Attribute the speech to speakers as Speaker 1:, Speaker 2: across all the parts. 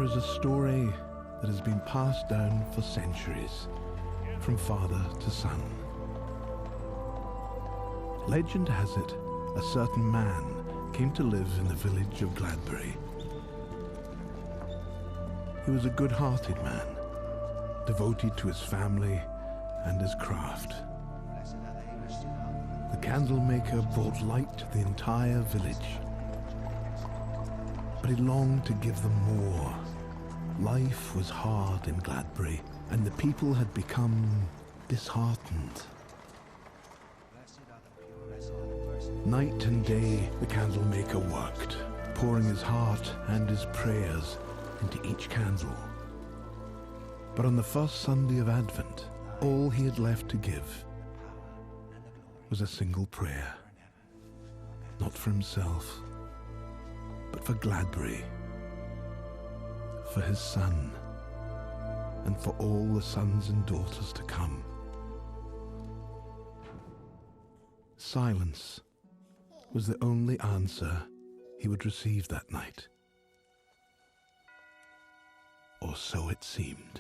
Speaker 1: There is a story that has been passed down for centuries, from father to son. Legend has it, a certain man came to live in the village of Gladbury. He was a good-hearted man, devoted to his family and his craft. The candlemaker brought light to the entire village, but he longed to give them more. Life was hard in Gladbury, and the people had become disheartened. Night and day, the candlemaker worked, pouring his heart and his prayers into each candle. But on the first Sunday of Advent, all he had left to give was a single prayer. Not for himself, but for Gladbury, for his son, and for all the sons and daughters to come. Silence was the only answer he would receive that night. Or so it seemed.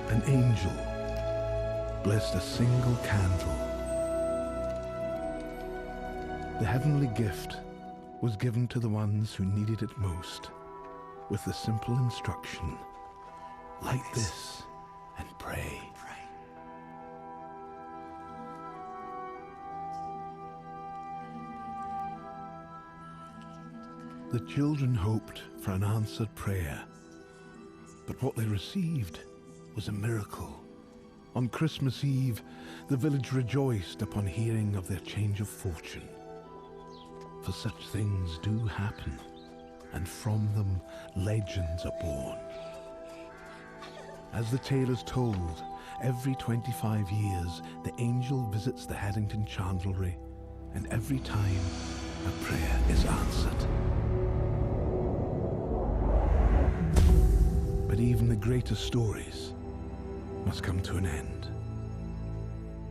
Speaker 1: An angel blessed a single candle. The heavenly gift was given to the ones who needed it most, with the simple instruction, light this and pray. The children hoped for an answered prayer, but what they received was a miracle. On Christmas Eve, the village rejoiced upon hearing of their change of fortune. For such things do happen, and from them legends are born. As the tale is told, every 25 years the angel visits the Haddington chandlery, and every time a prayer is answered. But even the greatest stories must come to an end.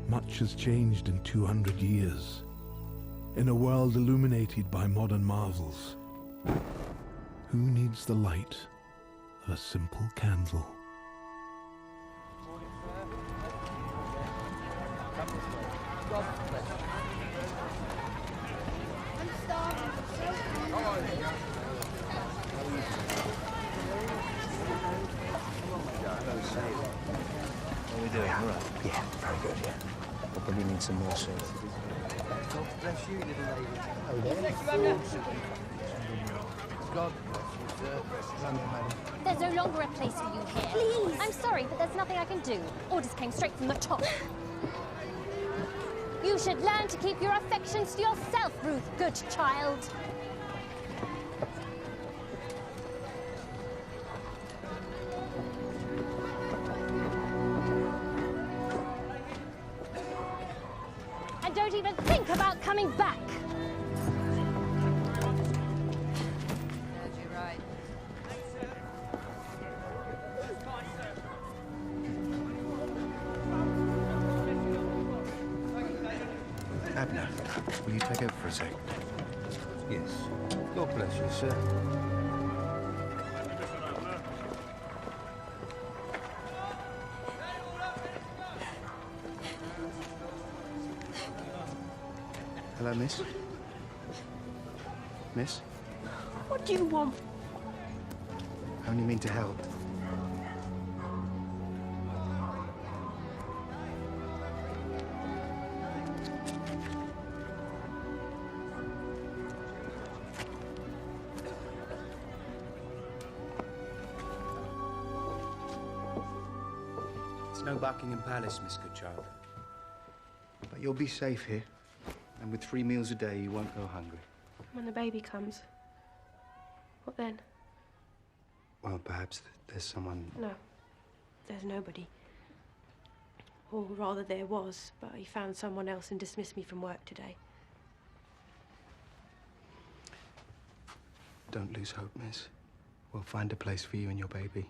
Speaker 1: Much has changed in 200 years. In a world illuminated by modern marvels, who needs the light of a simple candle?
Speaker 2: How are we doing? All right?
Speaker 3: Yeah, very good, yeah.
Speaker 2: We'll probably need some more soon.
Speaker 4: God bless you, little lady.
Speaker 3: Oh, there.
Speaker 4: God bless you, sir.
Speaker 5: There's no longer a place for you here.
Speaker 6: Please.
Speaker 5: I'm sorry, but there's nothing I can do. Orders came straight from the top. You should learn to keep your affections to yourself, Ruth, good child. And don't even think about coming back.
Speaker 6: You're right.
Speaker 3: Abner, will you take over for a sec?
Speaker 4: Yes. God bless you, sir.
Speaker 3: Hello, miss? Miss?
Speaker 6: What do you want?
Speaker 3: I only mean to help. It's no Buckingham Palace, Miss Goodchild. But you'll be safe here. And with 3 meals a day, you won't go hungry.
Speaker 6: When the baby comes, what then?
Speaker 3: Well, perhaps there's someone...
Speaker 6: No, there's nobody. Or rather, there was, but he found someone else and dismissed me from work today.
Speaker 3: Don't lose hope, miss. We'll find a place for you and your baby.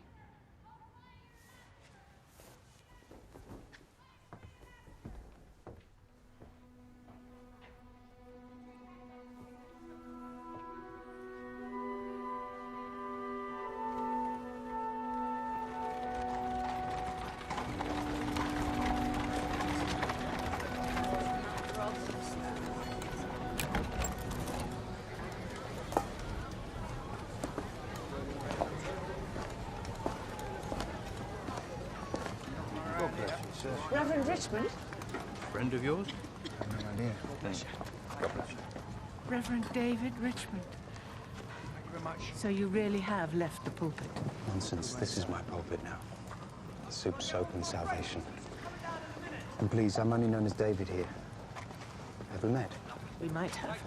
Speaker 7: Reverend Richmond?
Speaker 3: Friend of yours?
Speaker 4: No idea.
Speaker 3: Thank you.
Speaker 4: God bless you.
Speaker 7: Reverend David Richmond.
Speaker 4: Thank you very much.
Speaker 7: So you really have left the pulpit?
Speaker 3: Nonsense. This is my pulpit now. Soup, soap, and salvation. And please, I'm only known as David here. Have we met?
Speaker 7: We might have,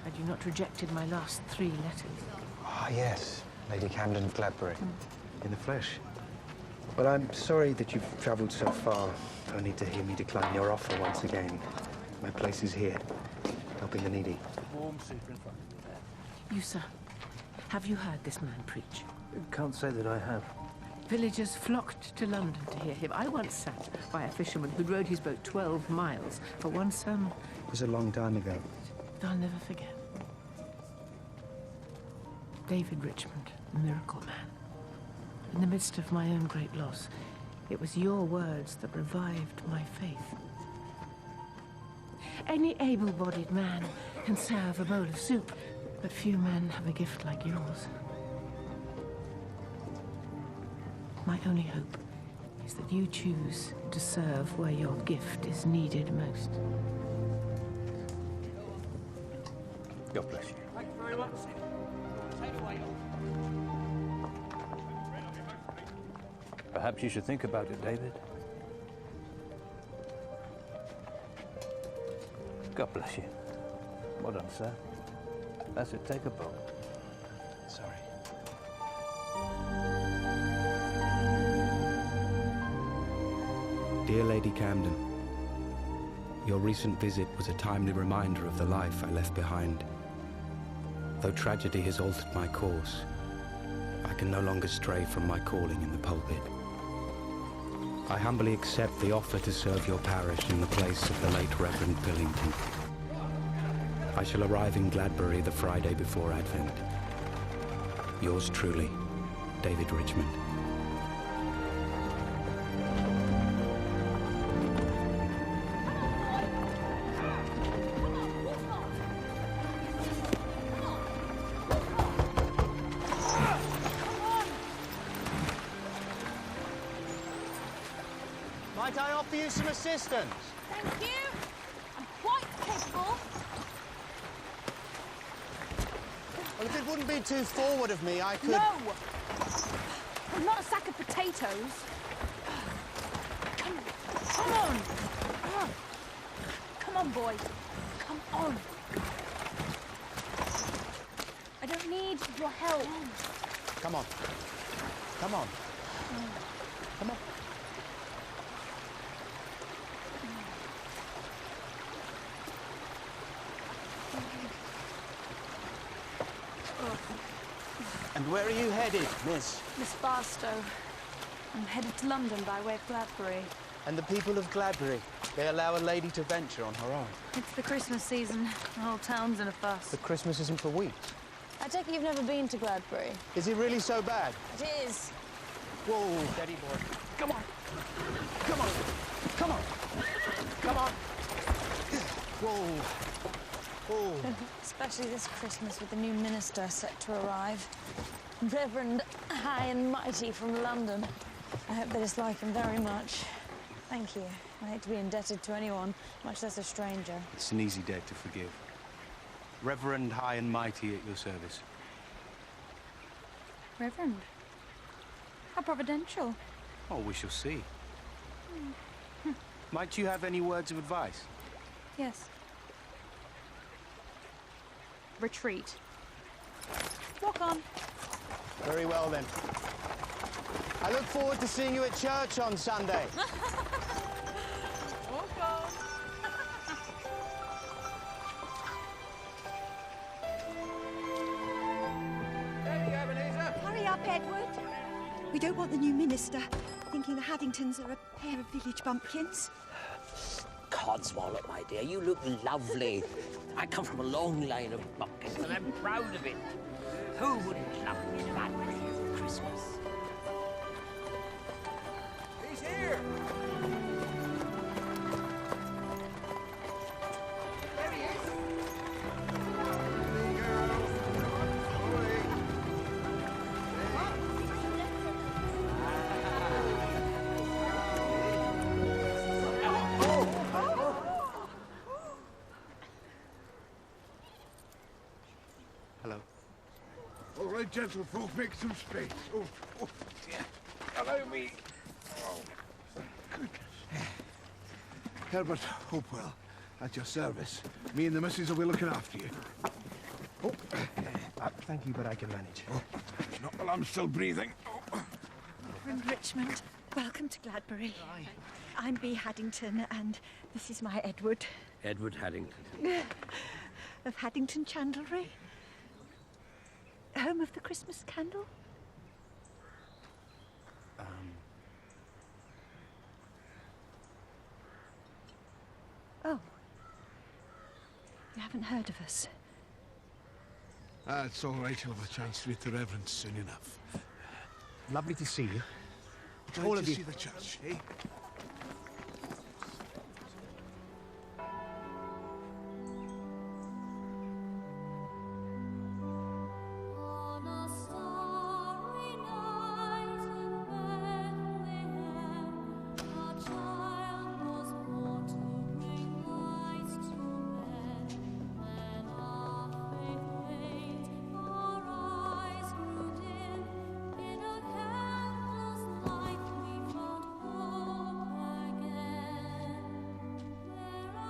Speaker 7: had you not rejected my last 3 letters.
Speaker 3: Ah, yes. Lady Camden of Gladbury. In the flesh. Well, I'm sorry that you've travelled so far, only to hear me decline your offer once again. My place is here, helping the needy.
Speaker 4: Warm soup in front of you there.
Speaker 7: You, sir, have you heard this man preach?
Speaker 4: Can't say that I have.
Speaker 7: Villagers flocked to London to hear him. I once sat by a fisherman who'd rowed his boat 12 miles for one sermon.
Speaker 3: It was a long time ago.
Speaker 7: But I'll never forget. David Richmond, the miracle man. In the midst of my own great loss, it was your words that revived my faith. Any able-bodied man can serve a bowl of soup, but few men have a gift like yours. My only hope is that you choose to serve where your gift is needed most.
Speaker 4: God bless you.
Speaker 8: Thank you very much. Take it away.
Speaker 4: Perhaps you should think about it, David. God bless you. Well done, sir. That's it. Take a bowl.
Speaker 3: Sorry. Dear Lady Camden, your recent visit was a timely reminder of the life I left behind. Though tragedy has altered my course, I can no longer stray from my calling in the pulpit. I humbly accept the offer to serve your parish in the place of the late Reverend Pillington. I shall arrive in Gladbury the Friday before Advent. Yours truly, David Richmond.
Speaker 9: Might I offer you some assistance?
Speaker 5: Thank you. I'm quite capable.
Speaker 9: Well, if it wouldn't be too forward of me, I could...
Speaker 5: No! I'm not a sack of potatoes. Come on. Come on, boy. Come on. I don't need your help.
Speaker 9: Come on. Come on. Come on. And where are you headed, miss?
Speaker 5: Miss Barstow. I'm headed to London by way of Gladbury.
Speaker 9: And the people of Gladbury, they allow a lady to venture on her own.
Speaker 5: It's the Christmas season. The whole town's in a fuss.
Speaker 9: But Christmas isn't for weeks.
Speaker 5: I take it you've never been to Gladbury.
Speaker 9: Is it really so bad?
Speaker 5: It is.
Speaker 9: Whoa. Steady, boy. Come on. Come on. Come on. Come on. Whoa. Whoa.
Speaker 5: Especially this Christmas with the new minister set to arrive. Reverend High and Mighty from London. I hope they dislike him very much. Thank you. I hate to be indebted to anyone, much less a stranger.
Speaker 3: It's an easy debt to forgive. Reverend High and Mighty at your service.
Speaker 5: Reverend? How providential.
Speaker 3: Oh, we shall see.
Speaker 4: Might you have any words of advice?
Speaker 5: Yes.
Speaker 10: Retreat. Walk on.
Speaker 9: Very well, then. I look forward to seeing you at church on Sunday.
Speaker 10: Walk on.
Speaker 11: Hurry up, Edward. We don't want the new minister thinking the Haddingtons are a pair of village bumpkins.
Speaker 8: Codswallop, my dear, you look lovely. I come from a long line of bumpkins, and I'm proud of it. Who wouldn't love me Gladbury for Christmas? He's here! There he is!
Speaker 4: Hello.
Speaker 1: All right, gentlefolk, make some space. Oh, dear. Allow me. Oh, goodness. Herbert Hopewell, at your service. Me and the missus will be looking after you.
Speaker 4: Oh, thank you, but I can manage.
Speaker 1: Oh, not while I'm still breathing. Oh.
Speaker 11: Reverend Richmond, welcome to Gladbury. I'm Bee Haddington, and this is my Edward.
Speaker 8: Edward Haddington.
Speaker 11: Of Haddington Chandlery. Home of the Christmas candle? Oh. You haven't heard of us?
Speaker 1: It's all right. You'll have a chance to meet the Reverend soon enough.
Speaker 4: Lovely to see you.
Speaker 1: All of you. See the church, eh?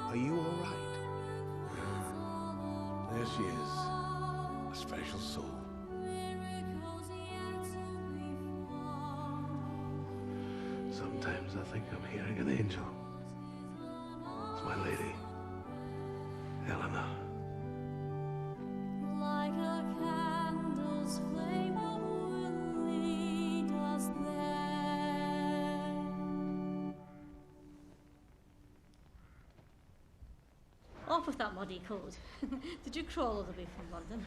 Speaker 1: Are you all right? There she is. A special soul. Sometimes I think I'm hearing an angel. It's my lady, Eleanor.
Speaker 12: Like a candle's flame will lead us there.
Speaker 13: Off with that muddy coat. Did you crawl all the way from London?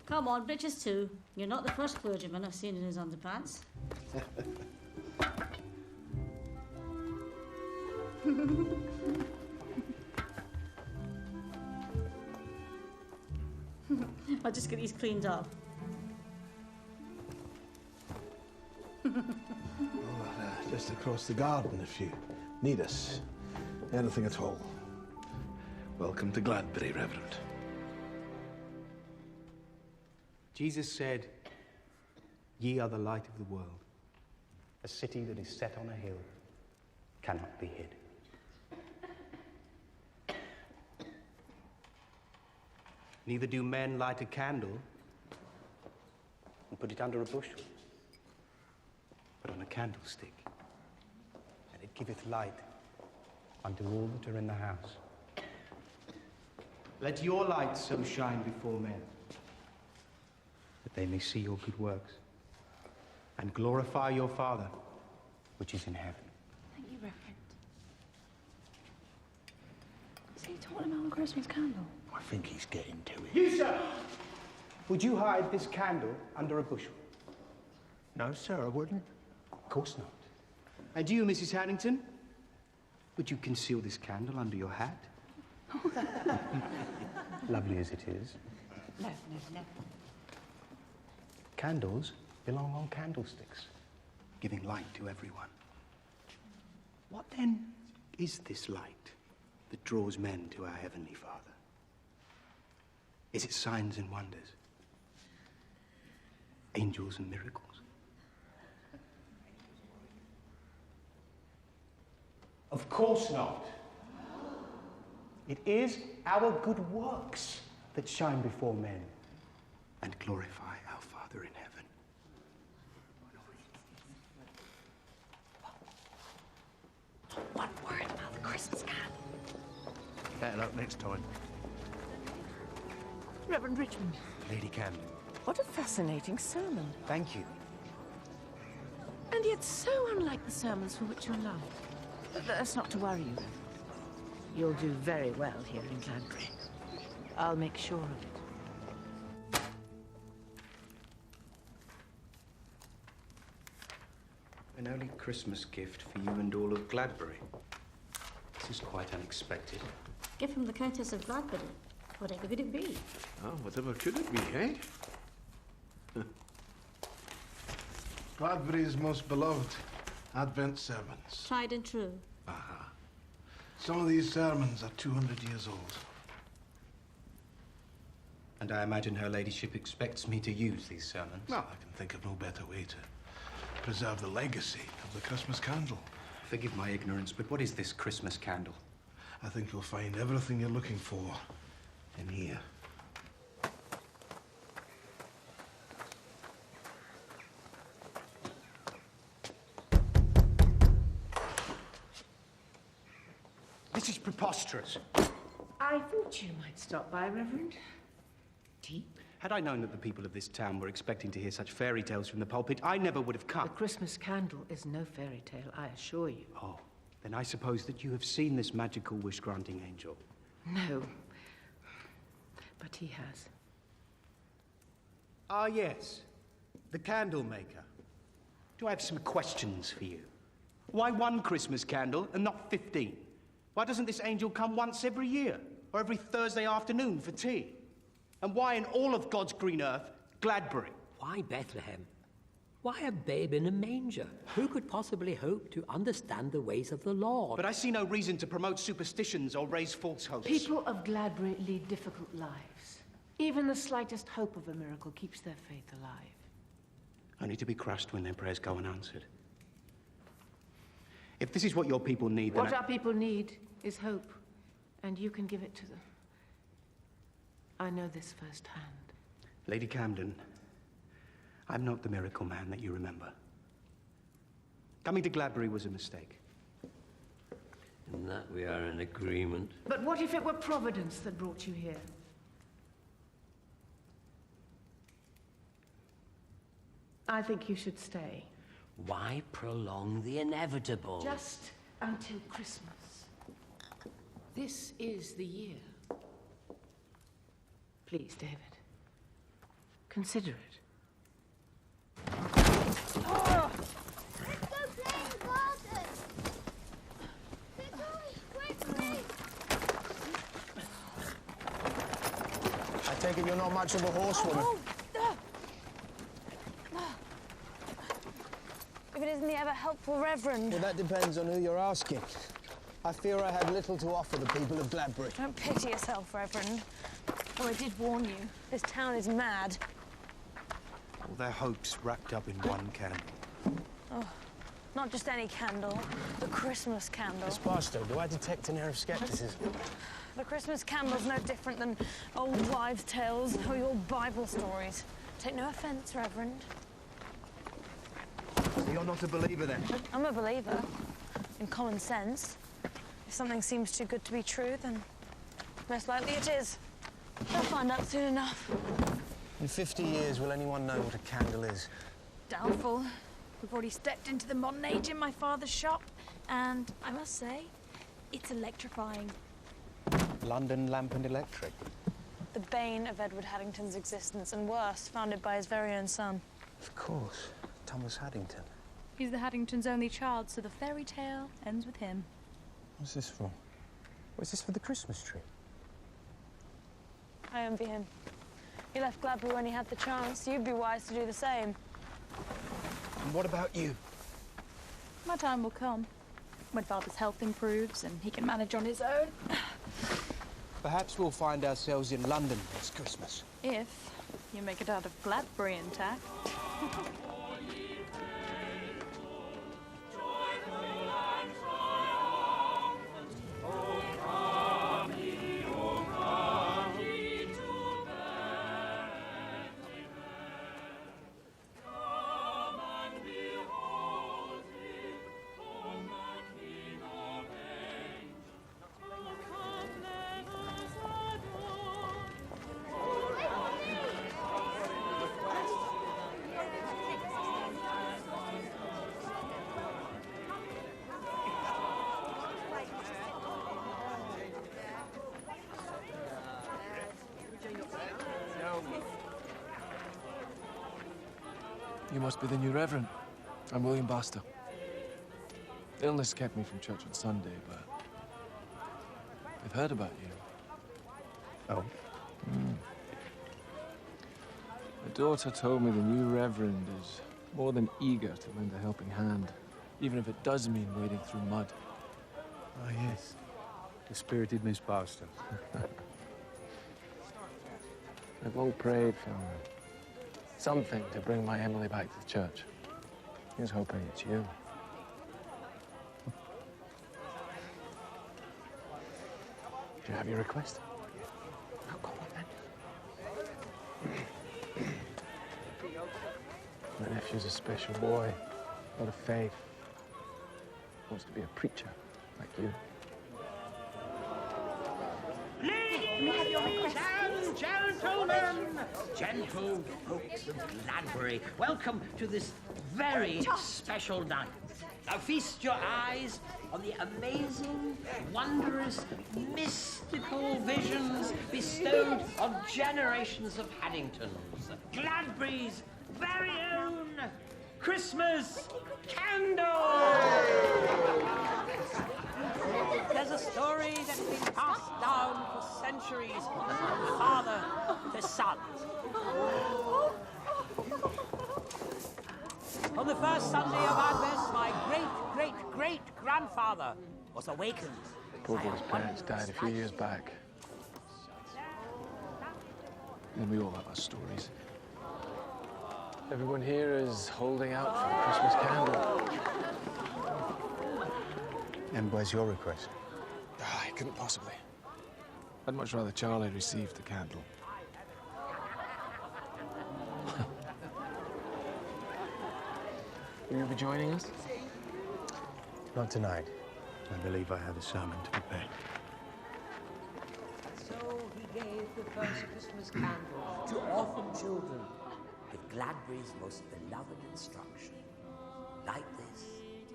Speaker 13: Come on, breeches too. You're not the first clergyman I've seen in his underpants. I'll just get these cleaned up.
Speaker 1: Just across the garden if you need us. Anything at all. Welcome to Gladbury, Reverend.
Speaker 4: Jesus said, "Ye are the light of the world. A city that is set on a hill cannot be hid." Neither do men light a candle and put it under a bushel, but on a candlestick, and it giveth light unto all that are in the house. Let your light so shine before men, that they may see your good works and glorify your Father, which is in heaven.
Speaker 7: Thank you, Reverend. Is he talking about the Christmas candle?
Speaker 1: I think he's getting to it.
Speaker 4: You, sir! Would you hide this candle under a bushel?
Speaker 1: No, sir, I wouldn't.
Speaker 4: Of course not. And you, Mrs. Haddington? Would you conceal this candle under your hat? Lovely as it is.
Speaker 7: No, no.
Speaker 4: Candles belong on candlesticks, giving light to everyone. What then is this light that draws men to our Heavenly Father? Is it signs and wonders? angels and miracles. Of course not. It is our good works that shine before men and glorify our Father in heaven.
Speaker 7: One word about the Christmas candle.
Speaker 2: Better luck next time.
Speaker 7: Reverend Richmond,
Speaker 2: Lady Camden.
Speaker 7: what a fascinating sermon.
Speaker 4: Thank you.
Speaker 7: And yet so unlike the sermons for which you're loved. That's not to worry you. You'll do very well here in Gladbury. I'll make sure of it.
Speaker 4: An early Christmas gift for you and all of Gladbury. This is quite unexpected.
Speaker 13: Give him the Countess of Gladbury. Whatever could it be?
Speaker 1: Oh, whatever could it be, eh? Gladbury's most beloved Advent sermons.
Speaker 13: Tried and true.
Speaker 1: Aha. Some of these sermons are 200 years old.
Speaker 4: And I imagine her ladyship expects me to use these sermons.
Speaker 1: Well, I can think of no better way to preserve the legacy of the Christmas candle.
Speaker 4: Forgive my ignorance, but what is this Christmas candle?
Speaker 1: I think you'll find everything you're looking for in here.
Speaker 4: This is preposterous.
Speaker 7: I thought you might stop by, Reverend. Tea?
Speaker 4: Had I known that the people of this town were expecting to hear such fairy tales from the pulpit, I never would have come.
Speaker 7: The Christmas candle is no fairy tale, I assure you.
Speaker 4: Oh, then I suppose that you have seen this magical wish-granting angel.
Speaker 7: No. But he has.
Speaker 4: Ah, yes. The candlemaker. Do I have some questions for you? Why one Christmas candle and not 15? Why doesn't this angel come once every year? Or every Thursday afternoon for tea? And why in all of God's green earth, Gladbury?
Speaker 8: Why Bethlehem? Why a babe in a manger? Who could possibly hope to understand the ways of the Lord?
Speaker 4: But I see no reason to promote superstitions or raise false hopes.
Speaker 7: People of Gladbury lead difficult lives. Even the slightest hope of a miracle keeps their faith alive.
Speaker 4: Only to be crushed when their prayers go unanswered. If this is what your people need, then
Speaker 7: What our people need is hope, and you can give it to them. I know this firsthand.
Speaker 4: Lady Camden, I'm not the miracle man that you remember. Coming to Gladbury was a mistake.
Speaker 8: In that we are in agreement.
Speaker 7: But what if it were Providence that brought you here? I think you should stay.
Speaker 8: Why prolong the inevitable?
Speaker 7: Just until Christmas. This is the year. Please, David. Consider it.
Speaker 12: Oh! Let's go play in the garden! Quickly!
Speaker 9: I take it you're not much of a horsewoman.
Speaker 5: If it isn't the ever-helpful Reverend.
Speaker 9: Well, that depends on who you're asking. I fear I have little to offer the people of Gladbury.
Speaker 5: Don't pity yourself, Reverend. Oh, I did warn you. This town is mad.
Speaker 4: All their hopes wrapped up in one candle.
Speaker 5: Oh, not just any candle. The Christmas candle.
Speaker 9: Miss Barstow, do I detect an air of skepticism?
Speaker 5: The Christmas candle's no different than old wives' tales or your Bible stories. Take no offense, Reverend.
Speaker 4: So you're not a believer, then?
Speaker 5: I'm a believer. In common sense. If something seems too good to be true, then most likely it is. They'll find out soon enough.
Speaker 9: In 50 years, will anyone know what a candle is?
Speaker 5: Doubtful. We've already stepped into the modern age in my father's shop, and I must say, it's electrifying.
Speaker 4: London Lamp and Electric.
Speaker 5: The bane of Edward Haddington's existence, and worse, founded by his very own son.
Speaker 9: Of course. Thomas Haddington.
Speaker 10: He's the Haddington's only child, so the fairy tale ends with him.
Speaker 9: What's this for? What's this for the Christmas tree?
Speaker 5: I envy him. He left Gladbury when he had the chance. You'd be wise to do the same.
Speaker 4: And what about you?
Speaker 10: My time will come. When Father's health improves and he can manage on his own.
Speaker 4: Perhaps we'll find ourselves in London next Christmas.
Speaker 10: If you make it out of Gladbury intact.
Speaker 14: You must be the new Reverend. I'm William Baxter. Illness kept me from church on Sunday, but I've heard about you.
Speaker 4: Oh?
Speaker 14: My daughter told me the new Reverend is more than eager to lend a helping hand, even if it does mean wading through mud.
Speaker 4: Oh, yes. The spirited Miss Baxter.
Speaker 14: I've long prayed for something to bring my Emily back to the church. Here's hoping it's you. Do you have your request? Oh, go on then. My nephew's a special boy, a lot of faith. Wants to be a preacher like you.
Speaker 8: Ladies and gentlemen, gentle folks of Gladbury, welcome to this very special night. Now feast your eyes on the amazing, wondrous, mystical visions bestowed on generations of Haddingtons. Gladbury's very own Christmas candle!
Speaker 15: There's a story that's been passed down for centuries from father to son. On the first Sunday of Advent, my great-great-great-grandfather was awakened.
Speaker 14: Poor boy's parents died a few years back. And we all have our stories. Everyone here is holding out for a Christmas candle.
Speaker 4: And where's your request?
Speaker 14: I couldn't possibly. I'd much rather Charlie received the candle. Will you be joining us?
Speaker 4: Not tonight. I believe I have a sermon to prepare.
Speaker 8: So he gave the first Christmas candle to orphan children with Gladbury's most beloved instruction. Light this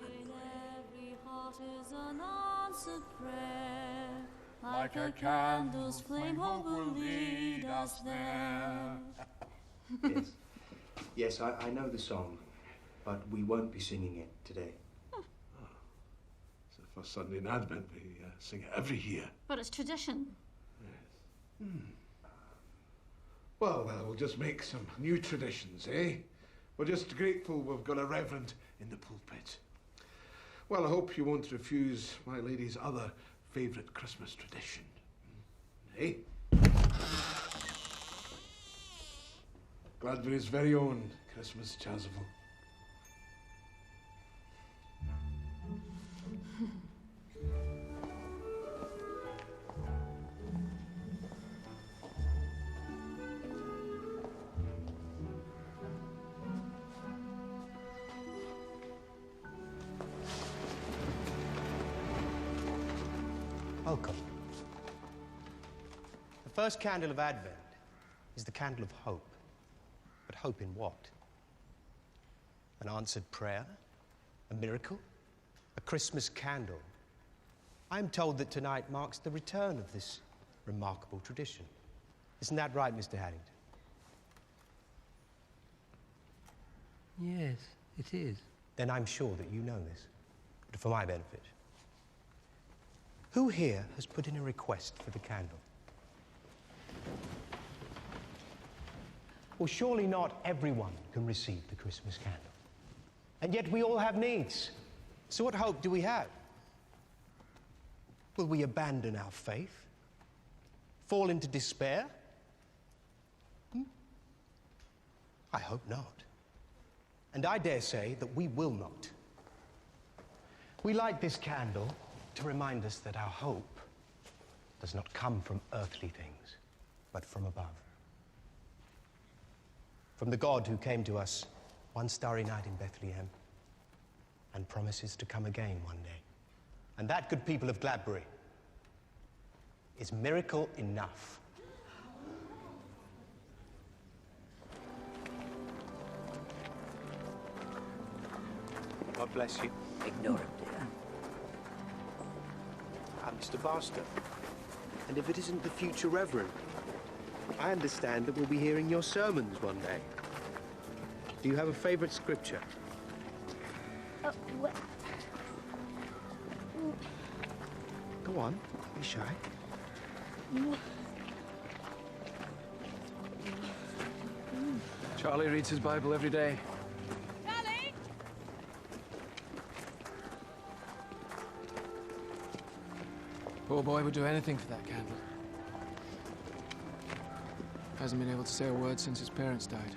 Speaker 8: and pray.
Speaker 16: Heart is an answered prayer, like a candle's flame, hope will lead us there.
Speaker 4: Yes. Yes, I know the song, but we won't be singing it today.
Speaker 1: It's the first Sunday in Advent. We sing it every year.
Speaker 13: But it's tradition.
Speaker 1: Yes. Well, we'll just make some new traditions, eh? We're just grateful we've got a reverend in the pulpit. Well, I hope you won't refuse my lady's other favourite Christmas tradition. Eh? Gladbury's very own Christmas chasuble.
Speaker 4: Welcome. The first candle of Advent is the candle of hope. But hope in what? An answered prayer? A miracle? A Christmas candle? I'm told that tonight marks the return of this remarkable tradition. Isn't that right, Mr. Haddington?
Speaker 2: Yes, it is.
Speaker 4: Then I'm sure that you know this, but for my benefit. Who here has put in a request for the candle? Well, surely not everyone can receive the Christmas candle. And yet we all have needs. So what hope do we have? Will we abandon our faith? Fall into despair? I hope not. And I dare say that we will not. We light this candle to remind us that our hope does not come from earthly things, but from above. From the God who came to us one starry night in Bethlehem and promises to come again one day. And that, good people of Gladbury, is miracle enough.
Speaker 2: God bless you.
Speaker 8: Ignore him, dear.
Speaker 2: I'm Mr. Barster. And if it isn't the future Reverend, I understand that we'll be hearing your sermons one day. Do you have a favourite scripture? Go on, don't be shy.
Speaker 14: Charlie reads his Bible every day.
Speaker 10: Charlie!
Speaker 14: Poor boy would do anything for that candle. Hasn't been able to say a word since his parents died.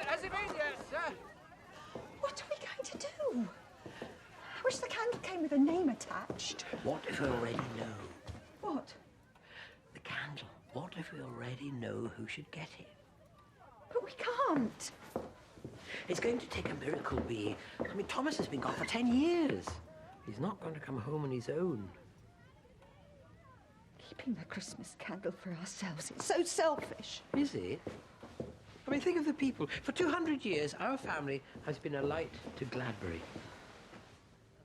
Speaker 11: Has he been yet, sir? What are we going to do? I wish the candle came with a name attached.
Speaker 8: What if we already know?
Speaker 11: What?
Speaker 8: The candle. What if we already know who should get it?
Speaker 11: But we can't.
Speaker 8: It's going to take a miracle, Bee. I mean, Thomas has been gone for 10 years. He's not going to come home on his own.
Speaker 11: Keeping the Christmas candle for ourselves, it's so selfish.
Speaker 8: Is it? I mean, think of the people. For 200 years, our family has been a light to Gladbury.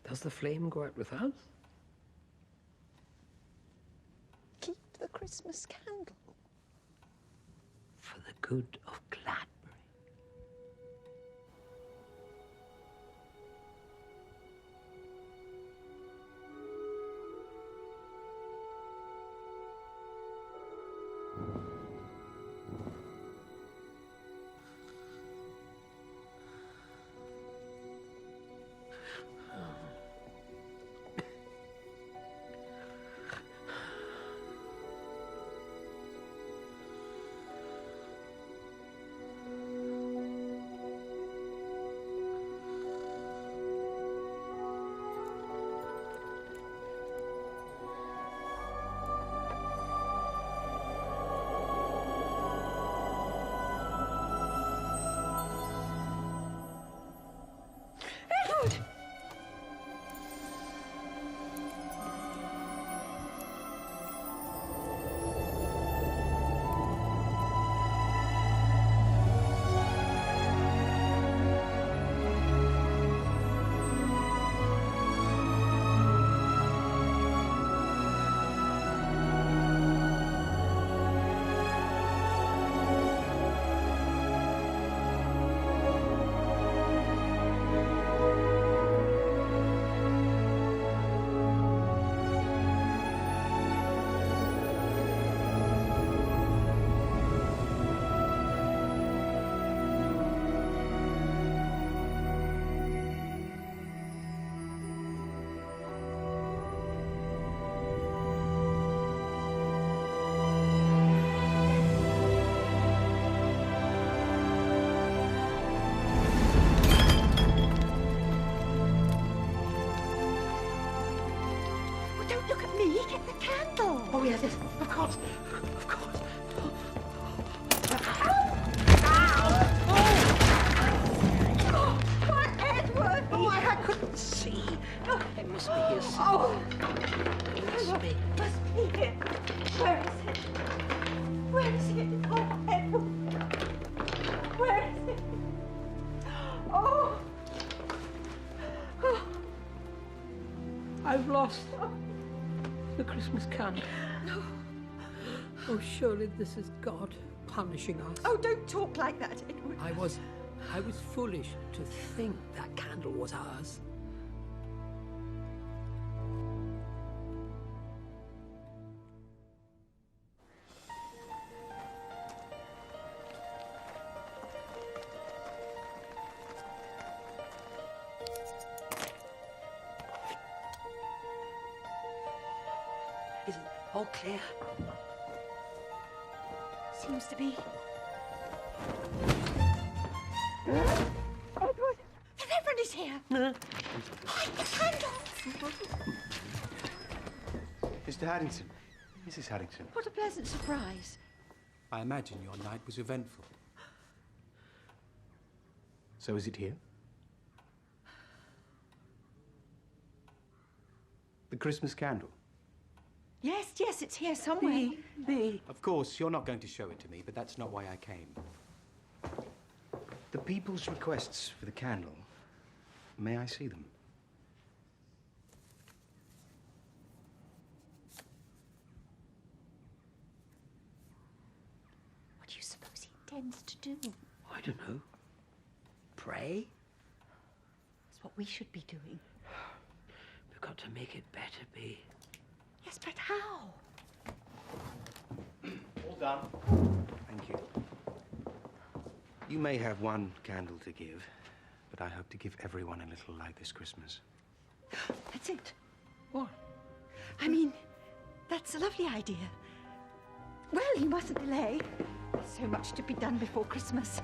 Speaker 8: Does the flame go out with us?
Speaker 11: Keep the Christmas candle.
Speaker 8: For the good of Gladbury.
Speaker 11: Oh, yes, yes, of course, of course. Oh, Edward!
Speaker 8: Oh, I couldn't see. It must be here somewhere. It must be.
Speaker 11: Must be here. Where is it? Where is it? Oh, Edward. Where is it? Oh.
Speaker 8: I've lost the Christmas candle.
Speaker 11: No.
Speaker 17: Oh, surely this is God punishing us.
Speaker 11: Oh, don't talk like that, Edward.
Speaker 17: I was foolish to think that candle was ours.
Speaker 11: Is it all clear? Seems to be. Edward! The Reverend is here! Hide the candle!
Speaker 4: Mr. Haddington. Mrs. Haddington.
Speaker 11: What a pleasant surprise.
Speaker 4: I imagine your night was eventful. So is it here? The Christmas candle.
Speaker 11: Yes, it's here somewhere.
Speaker 4: Of course, you're not going to show it to me, but that's not why I came. The people's requests for the candle. May I see them?
Speaker 11: What do you suppose he intends to do?
Speaker 17: I don't know. Pray?
Speaker 11: That's what we should be doing.
Speaker 17: We've got to make it better, Bee.
Speaker 11: Yes, but how?
Speaker 4: All done. Thank you. You may have one candle to give, but I hope to give everyone a little light this Christmas.
Speaker 11: That's it.
Speaker 17: What?
Speaker 11: I mean, that's a lovely idea. Well, you mustn't delay. There's so much to be done before Christmas.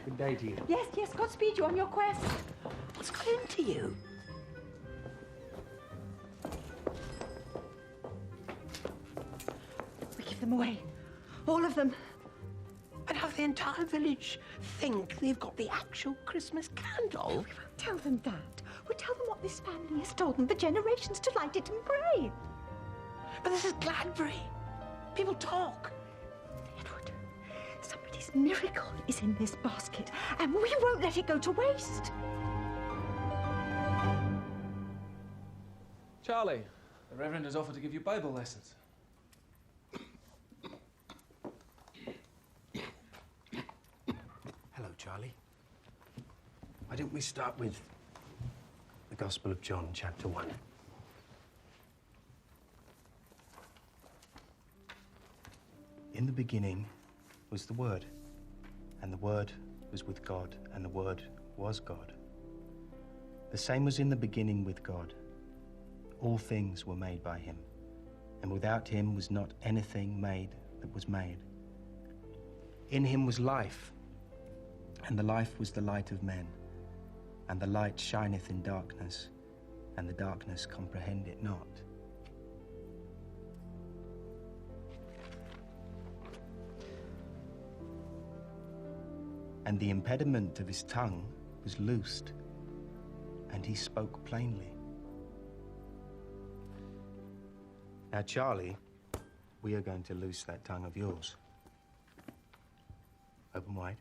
Speaker 4: Good day to you.
Speaker 11: Yes, Godspeed you on your quest.
Speaker 17: What's got into you?
Speaker 11: We give them away. All of them.
Speaker 17: And have the entire village think they've got the actual Christmas candle?
Speaker 11: We won't tell them that. We'll tell them what this family has told them for generations to light it and pray.
Speaker 17: But this is Gladbury. People talk.
Speaker 11: Edward, somebody's miracle is in this basket, and we won't let it go to waste.
Speaker 14: Charlie, the Reverend has offered to give you Bible lessons.
Speaker 4: Hello, Charlie. Why don't we start with the Gospel of John, chapter 1. In the beginning was the Word, and the Word was with God, and the Word was God. The same was in the beginning with God. All things were made by him, and without him was not anything made that was made. In him was life, and the life was the light of men. And the light shineth in darkness, and the darkness comprehend it not. And the impediment of his tongue was loosed, and he spoke plainly. Now, Charlie, we are going to loose that tongue of yours. Open wide.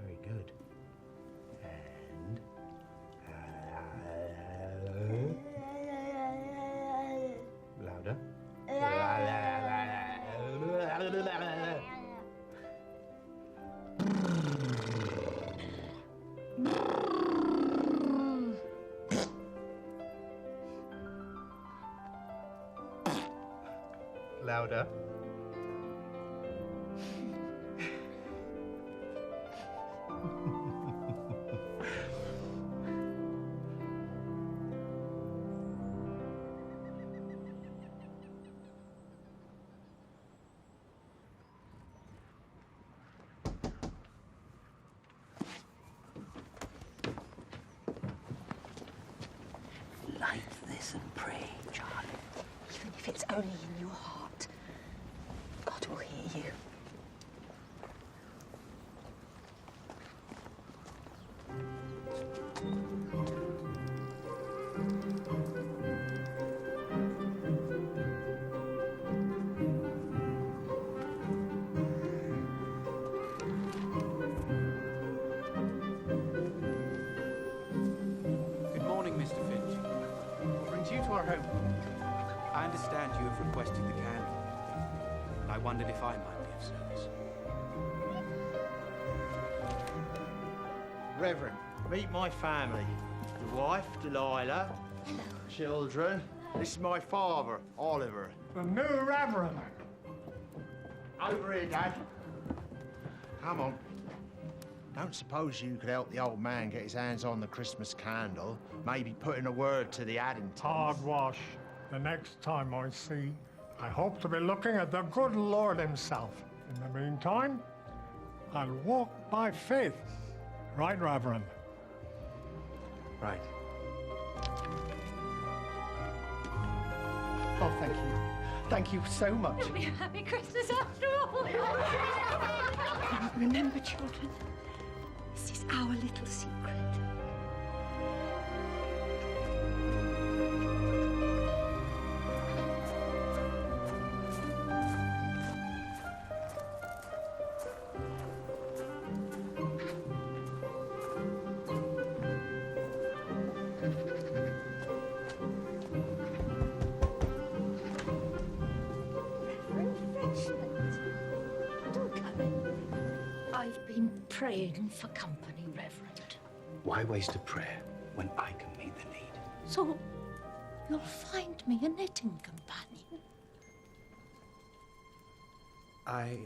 Speaker 4: Very good. And louder. Louder.
Speaker 11: Light this and pray, Charlie. Even if it's only in your heart, God will hear you.
Speaker 9: welcomes you to our home.
Speaker 3: I understand you have requested the candle, and I wondered if I might be of service.
Speaker 9: Reverend, meet my family. The wife, Delilah. Children. This is my father, Oliver.
Speaker 18: The new Reverend.
Speaker 9: Over here, Dad. Come on. Don't suppose you could help the old man get his hands on the Christmas candle? Maybe put in a word to the Addingtons.
Speaker 18: Hogwash. The next time I see, I hope to be looking at the good Lord himself. In the meantime, I'll walk by faith. Right, Reverend?
Speaker 9: Right.
Speaker 17: Oh, thank you. Thank you so much.
Speaker 13: It'll be a happy Christmas after all.
Speaker 11: Remember, children, this is our little secret.
Speaker 7: I've been praying for company, Reverend.
Speaker 3: Why waste a prayer when I can meet the need?
Speaker 7: So, you'll find me a knitting companion.
Speaker 3: I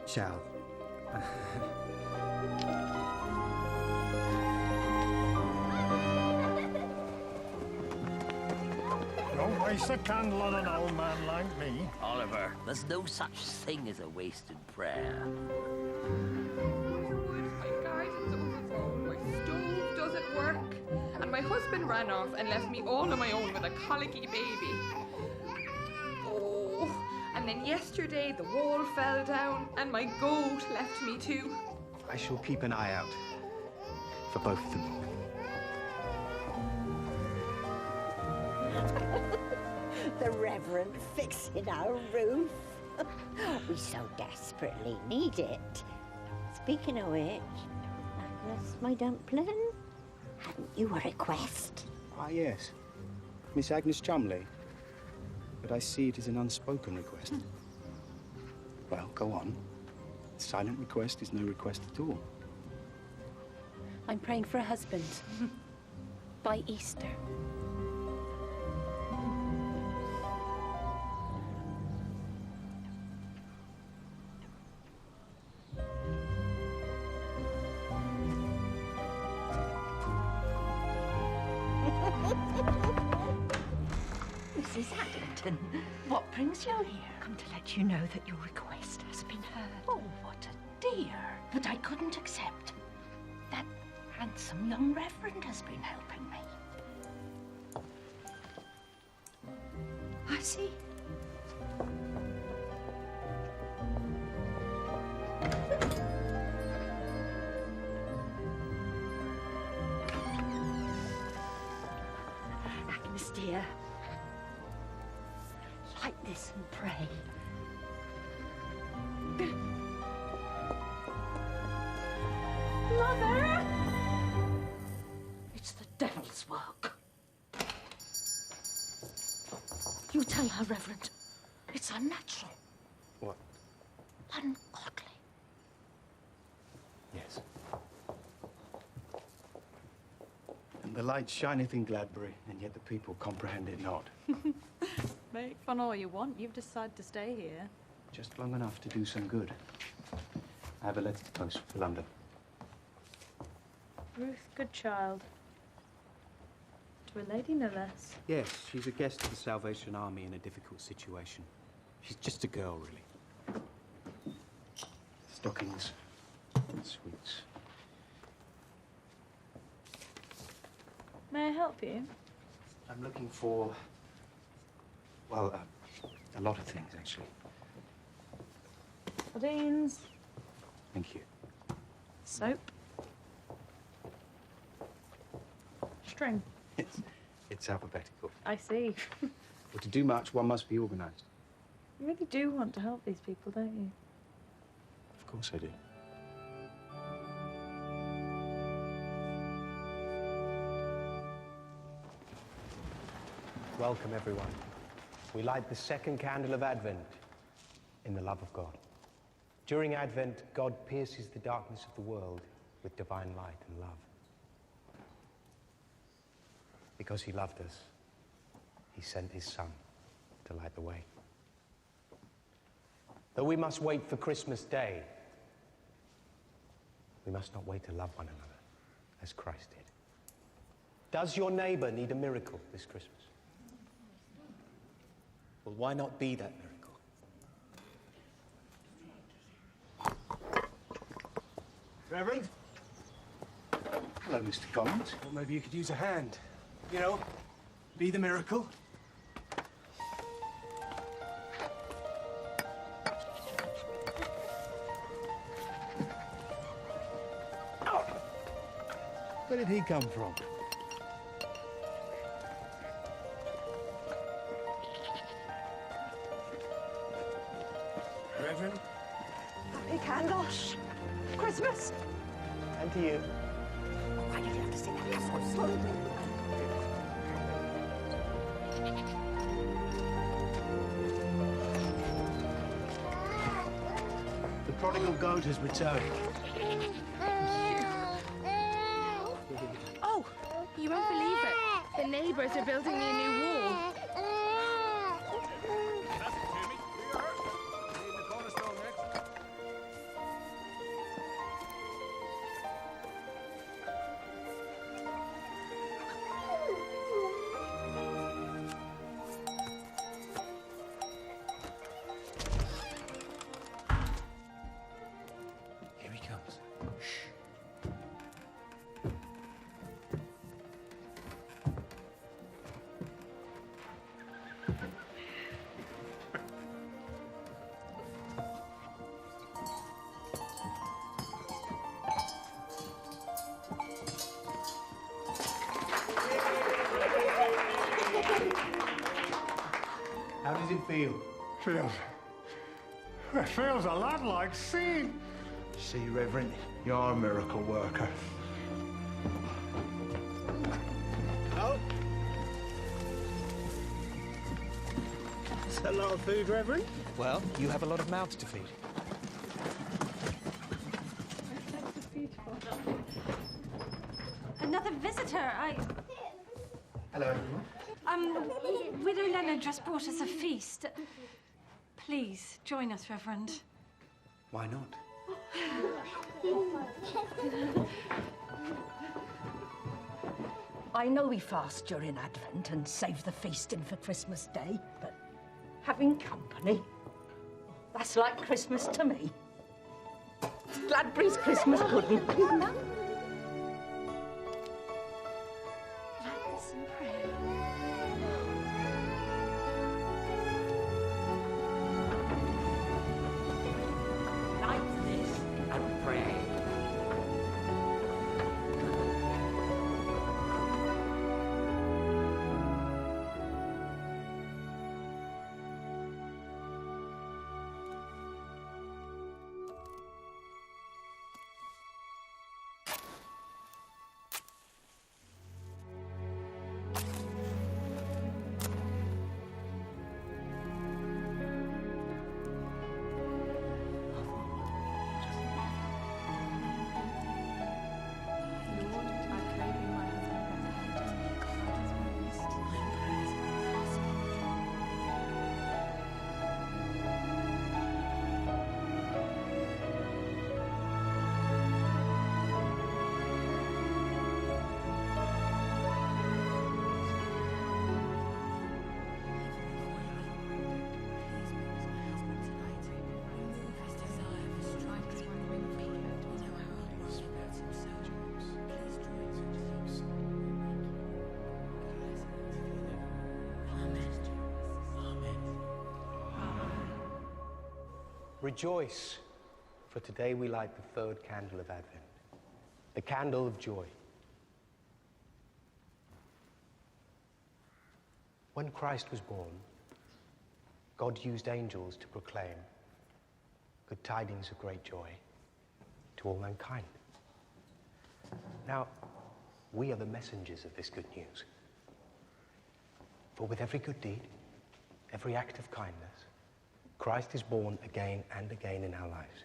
Speaker 3: shall.
Speaker 18: Don't waste a candle on an old man like me.
Speaker 8: Oliver, there's no such thing as a wasted prayer.
Speaker 19: My garden's overgrown, my stove doesn't work, and my husband ran off and left me all on my own with a colicky baby. Oh, and then yesterday the wall fell down and my goat left me too.
Speaker 4: I shall keep an eye out for both of them.
Speaker 20: The Reverend fixing our roof. We so desperately need it. Speaking of which, Agnes, my dumpling, hadn't you a request?
Speaker 4: Ah, yes. Miss Agnes Chumley. But I see it as an unspoken request. Well, go on. A silent request is no request at all.
Speaker 6: I'm praying for a husband. By Easter.
Speaker 20: Mrs. Addington, what brings you here?
Speaker 7: Come to let you know that your request has been heard. Oh, what a dear. But I couldn't accept. That handsome young Reverend has been helping me. I see.
Speaker 20: Agnes, dear, light this and pray.
Speaker 7: Mother! It's the devil's work. You tell her, Reverend. It's unnatural.
Speaker 4: What?
Speaker 7: Ungodly.
Speaker 4: Yes. And the light shineth in Gladbury, and yet the people comprehend it not.
Speaker 10: Make fun all you want. You've decided to stay here.
Speaker 4: Just long enough to do some good. I have a letter to post for London.
Speaker 10: Ruth, good child. To a lady, no less.
Speaker 4: Yes, she's a guest of the Salvation Army in a difficult situation. She's just a girl, really. Stockings, sweets.
Speaker 10: May I help you?
Speaker 4: I'm looking for, well, a lot of things, actually.
Speaker 10: Sardines.
Speaker 4: Thank you.
Speaker 10: Soap. String.
Speaker 4: It's alphabetical.
Speaker 10: I see.
Speaker 4: Well, to do much, one must be organized.
Speaker 10: You really do want to help these people, don't you?
Speaker 4: Of course I do. Welcome, everyone. We light the second candle of Advent in the love of God. During Advent, God pierces the darkness of the world with divine light and love. Because he loved us, he sent his Son to light the way. Though we must wait for Christmas Day, we must not wait to love one another as Christ did. Does your neighbor need a miracle this Christmas? Well, why not be that miracle?
Speaker 2: Reverend? Hello, Mr. Collins.
Speaker 4: Well, maybe you could use a hand. You know, be the miracle.
Speaker 2: Where did he come from?
Speaker 4: Reverend?
Speaker 11: Happy candles. Christmas.
Speaker 4: And to you.
Speaker 11: Why did you have to say that? I'm so sorry.
Speaker 2: The prodigal goat has returned.
Speaker 19: Oh, you won't believe it. The neighbours are building me a new wall.
Speaker 4: Here he comes. Shh. How does it feel?
Speaker 18: It feels a lot like seeing.
Speaker 9: See, Reverend, you're a miracle worker.
Speaker 2: Oh. Is that a lot of food, Reverend?
Speaker 4: Well, you have a lot of mouths to feed.
Speaker 6: Another visitor.
Speaker 2: Hello, everyone.
Speaker 6: Widow Leonard just brought us a feast. Please, join us, Reverend.
Speaker 4: Why not?
Speaker 21: I know we fast during Advent and save the feasting for Christmas Day, but having company, that's like Christmas to me. Gladbury's Christmas pudding.
Speaker 6: Listen, pray.
Speaker 8: Light this and pray.
Speaker 4: Rejoice, for today we light the third candle of Advent, the candle of joy. When Christ was born, God used angels to proclaim good tidings of great joy to all mankind. Now, we are the messengers of this good news. For with every good deed, every act of kindness, Christ is born again and again in our lives.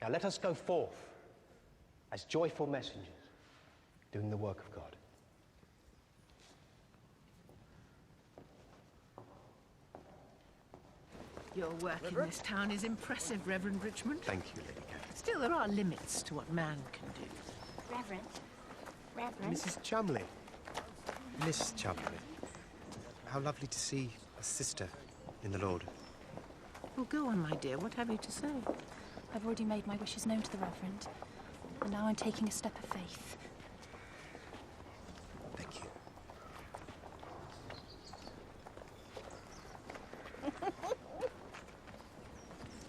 Speaker 4: Now let us go forth as joyful messengers, doing the work of God.
Speaker 7: Your work in this town is impressive, Reverend Richmond.
Speaker 4: Thank you, Lady Catherine.
Speaker 7: Still, there are limits to what man can do.
Speaker 20: Reverend. Reverend.
Speaker 4: Mrs. Chumley. Miss Chumley. How lovely to see a sister in the Lord.
Speaker 7: Well, go on, my dear. What have you to say?
Speaker 10: I've already made my wishes known to the Reverend, and now I'm taking a step of faith.
Speaker 4: Thank you.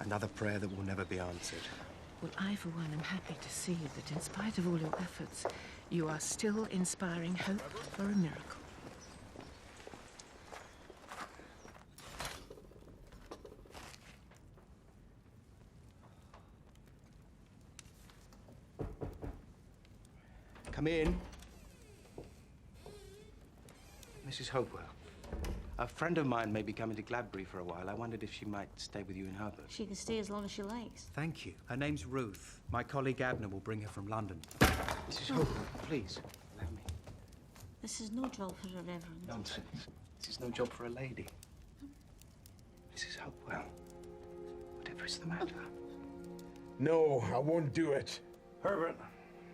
Speaker 4: Another prayer that will never be answered.
Speaker 7: Well, I, for one, am happy to see that in spite of all your efforts, you are still inspiring hope for a miracle.
Speaker 4: Come in. Mrs. Hopewell. A friend of mine may be coming to Gladbury for a while. I wondered if she might stay with you in Herbert.
Speaker 13: She can stay as long as she likes.
Speaker 4: Thank you. Her name's Ruth. My colleague Abner will bring her from London. Mrs. Hopewell, please, allow me.
Speaker 13: This is no job for a reverend.
Speaker 4: Nonsense. This is no job for a lady. Mrs. Hopewell, whatever is the matter?
Speaker 1: No, I won't do it.
Speaker 12: Herbert,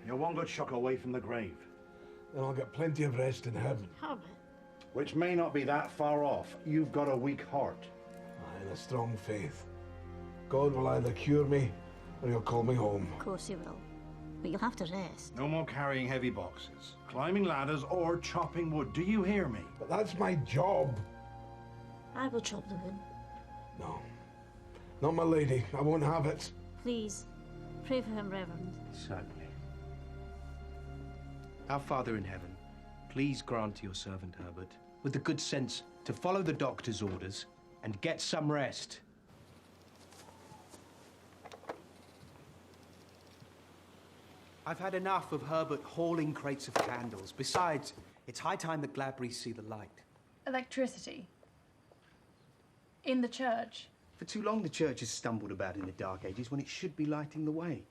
Speaker 12: you're one good shock away from the grave.
Speaker 1: Then I'll get plenty of rest in heaven.
Speaker 13: Herbert.
Speaker 12: Which may not be that far off. You've got a weak heart.
Speaker 1: And a strong faith. God will either cure me or he'll call me home.
Speaker 13: Of course he will. But you'll have to rest.
Speaker 12: No more carrying heavy boxes, climbing ladders, or chopping wood. Do you hear me?
Speaker 1: But that's my job.
Speaker 13: I will chop the wood.
Speaker 1: No. Not my lady. I won't have it.
Speaker 13: Please, pray for him, Reverend.
Speaker 4: Certainly. Our Father in heaven, please grant to your servant Herbert with the good sense to follow the doctor's orders and get some rest. I've had enough of Herbert hauling crates of candles. Besides, it's high time that Gladbury see the light.
Speaker 10: Electricity? In the church?
Speaker 4: For too long, the church has stumbled about in the Dark Ages when it should be lighting the way.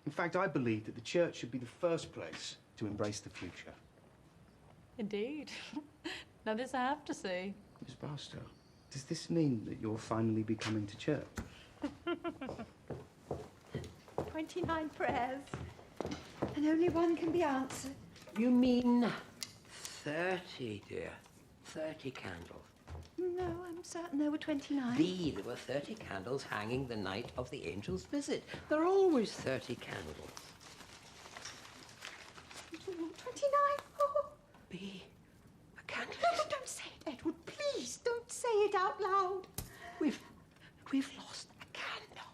Speaker 4: In fact, I believe that the church should be the first place to embrace the future.
Speaker 10: Indeed. Now this I have to say.
Speaker 4: Miss Barstow, does this mean that you'll finally be coming to church?
Speaker 11: 29 prayers, and only one can be answered.
Speaker 8: You mean 30, dear? 30 candles.
Speaker 11: No, I'm certain there were 29.
Speaker 8: There were 30 candles hanging the night of the angel's visit. There are always 30 candles.
Speaker 11: 29? Oh.
Speaker 8: Be a candle.
Speaker 11: No, don't say it, Edward. Please, don't say it out loud.
Speaker 8: We've lost a candle.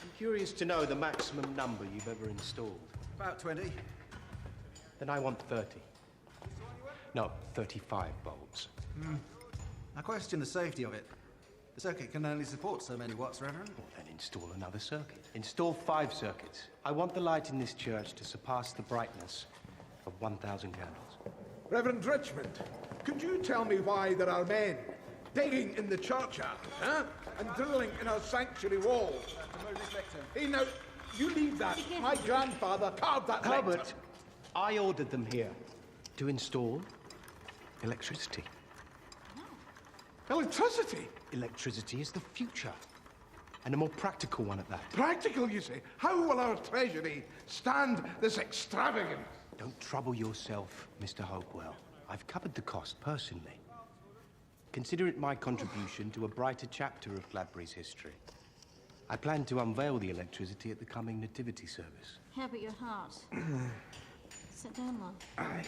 Speaker 4: I'm curious to know the maximum number you've ever installed.
Speaker 22: About 20.
Speaker 4: Then I want 30. No, 35 bulbs.
Speaker 22: I question the safety of it. The circuit can only support so many watts, Reverend.
Speaker 4: Well, then install another circuit. Install 5 circuits. I want the light in this church to surpass the brightness of 1,000 candles.
Speaker 1: Reverend Richmond, could you tell me why there are men digging in the churchyard, huh? And drilling in our sanctuary walls? Hey, now, you leave that. My grandfather carved that
Speaker 4: Herbert,
Speaker 1: lectern.
Speaker 4: I ordered them here to install electricity.
Speaker 1: Electricity?
Speaker 4: Electricity is the future. And a more practical one at that.
Speaker 1: Practical, you say? How will our treasury stand this extravagance?
Speaker 4: Don't trouble yourself, Mr. Hopewell. I've covered the cost personally. Consider it my contribution to a brighter chapter of Gladbury's history. I plan to unveil the electricity at the coming nativity service.
Speaker 13: Herbert, your heart. Sit down, love.
Speaker 4: Aye.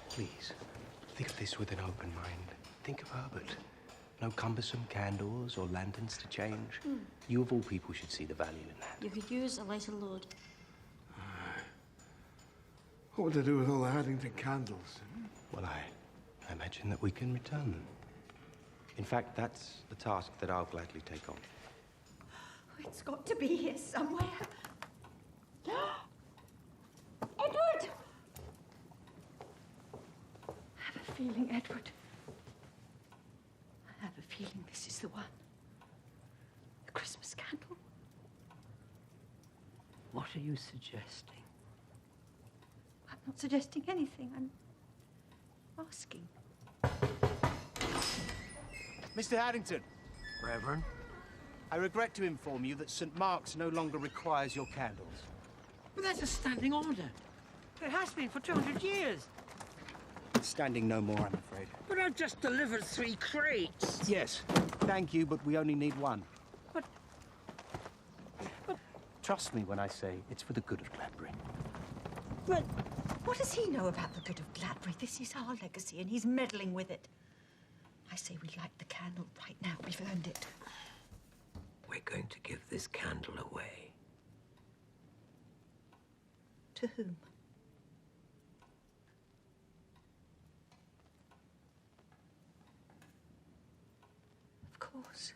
Speaker 4: Please, think of this with an open mind. Think of Herbert. No cumbersome candles or lanterns to change. You of all people should see the value in that.
Speaker 13: You could use a lighter load.
Speaker 1: What would I do with all the Haddington candles?
Speaker 4: Well, I imagine that we can return them.
Speaker 3: In fact, that's the task that I'll gladly take on.
Speaker 11: It's got to be here somewhere. Edward! I have a feeling, Edward. I have a feeling this is the one. The Christmas candle.
Speaker 8: What are you suggesting?
Speaker 11: I'm not suggesting anything. I'm asking.
Speaker 2: Mr. Haddington.
Speaker 8: Reverend?
Speaker 2: I regret to inform you that St. Mark's no longer requires your candles.
Speaker 8: But that's a standing order. It has been for 200 years.
Speaker 4: Standing no more, I'm afraid.
Speaker 8: But I've just delivered 3 crates.
Speaker 4: Yes, thank you, but we only need one.
Speaker 8: But
Speaker 4: trust me when I say it's for the good of Gladbury.
Speaker 11: But what does he know about the good of Gladbury? This is our legacy, and he's meddling with it. I say we light the candle right now. We've earned it.
Speaker 8: We're going to give this candle away.
Speaker 11: To whom? Of course.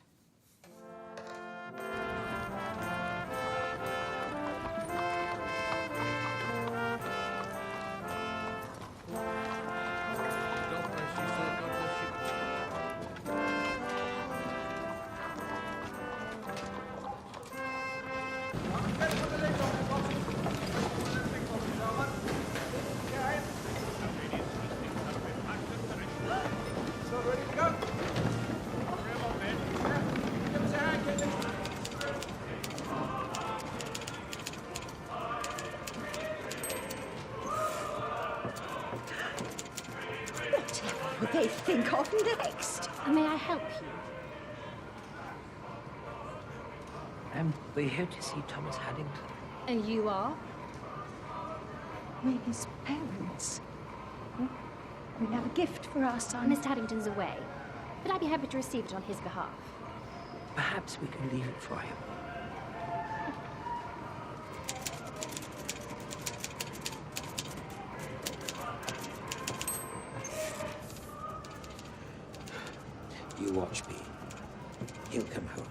Speaker 11: What they think of next?
Speaker 6: May I help you?
Speaker 8: We're here to see Thomas Haddington.
Speaker 6: And you are?
Speaker 11: We're his parents. We have a gift for our son.
Speaker 6: Mr. Haddington's away, but I'd be happy to receive it on his behalf.
Speaker 8: Perhaps we can leave it for him. You watch me. He'll come home.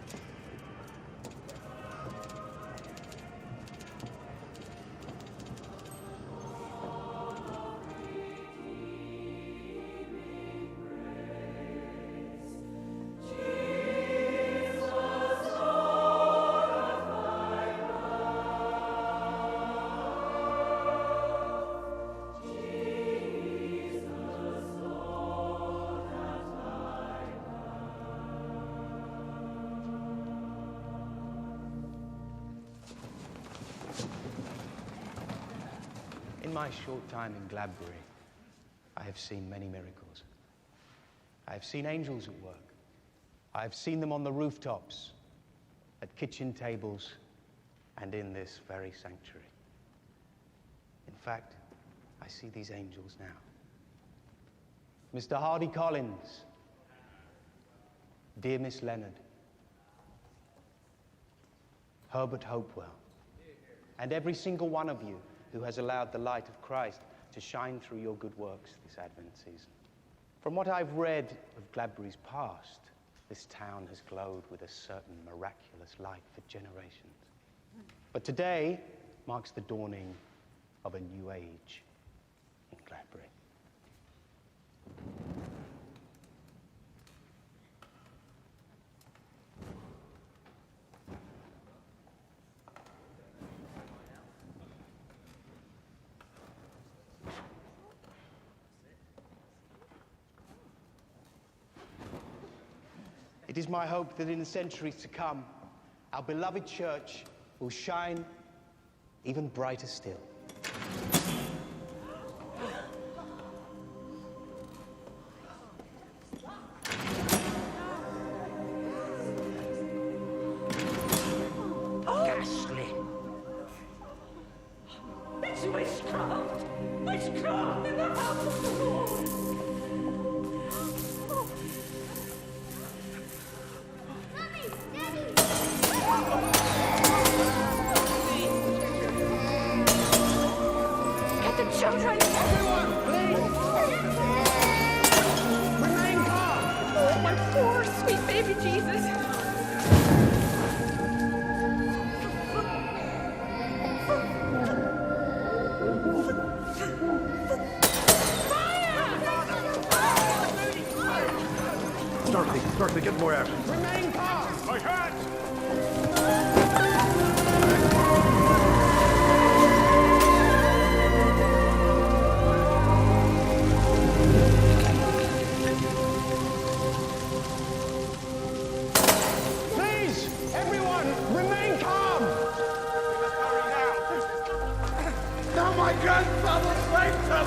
Speaker 4: In my short time in Gladbury, I have seen many miracles. I have seen angels at work. I have seen them on the rooftops, at kitchen tables, and in this very sanctuary. In fact, I see these angels now. Mr. Hardy Collins, dear Miss Leonard, Herbert Hopewell, and every single one of you who has allowed the light of Christ to shine through your good works this Advent season. From what I've read of Gladbury's past, this town has glowed with a certain miraculous light for generations. But today marks the dawning of a new age in Gladbury. It is my hope that in the centuries to come, our beloved church will shine even brighter still.
Speaker 8: Ghastly.
Speaker 11: It's witchcraft! Witchcraft in the house of the Lord!
Speaker 19: baby Jesus.
Speaker 12: Dorothy, get more out.
Speaker 18: Remain calm! I can't! Please, everyone, remain calm!
Speaker 12: Now my grandfather saved them!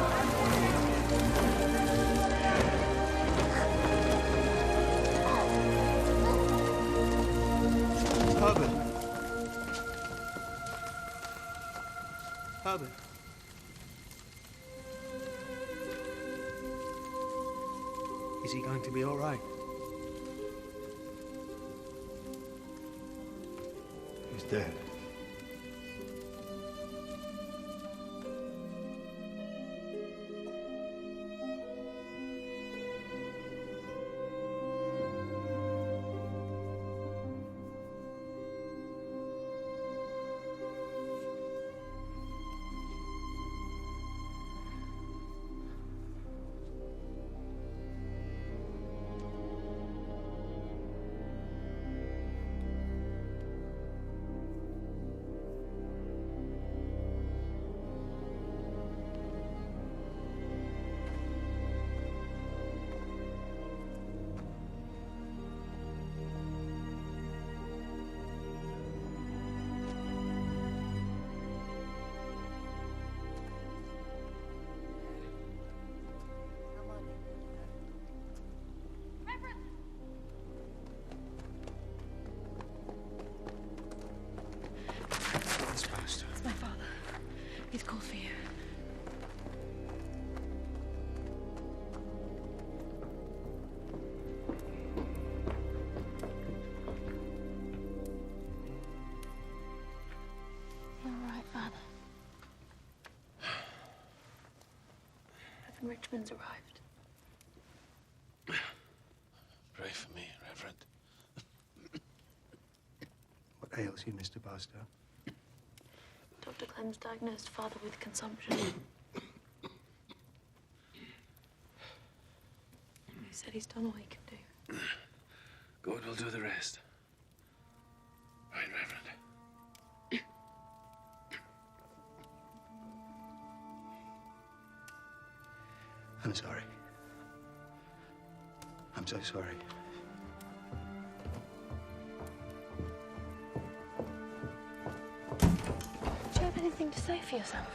Speaker 2: Herbert. Herbert. Is he going to be all right?
Speaker 12: He's dead.
Speaker 6: My father. He's called for you.
Speaker 10: You're all right, Father. Reverend Richmond's arrived.
Speaker 14: Pray for me, Reverend.
Speaker 2: What ails you, Mr. Barstow?
Speaker 10: Dr. Clem's diagnosed Father with consumption. He said he's done all he can do.
Speaker 14: God will do the rest. Right, Reverend.
Speaker 2: I'm sorry. I'm so sorry.
Speaker 10: Do you have anything to say for yourself?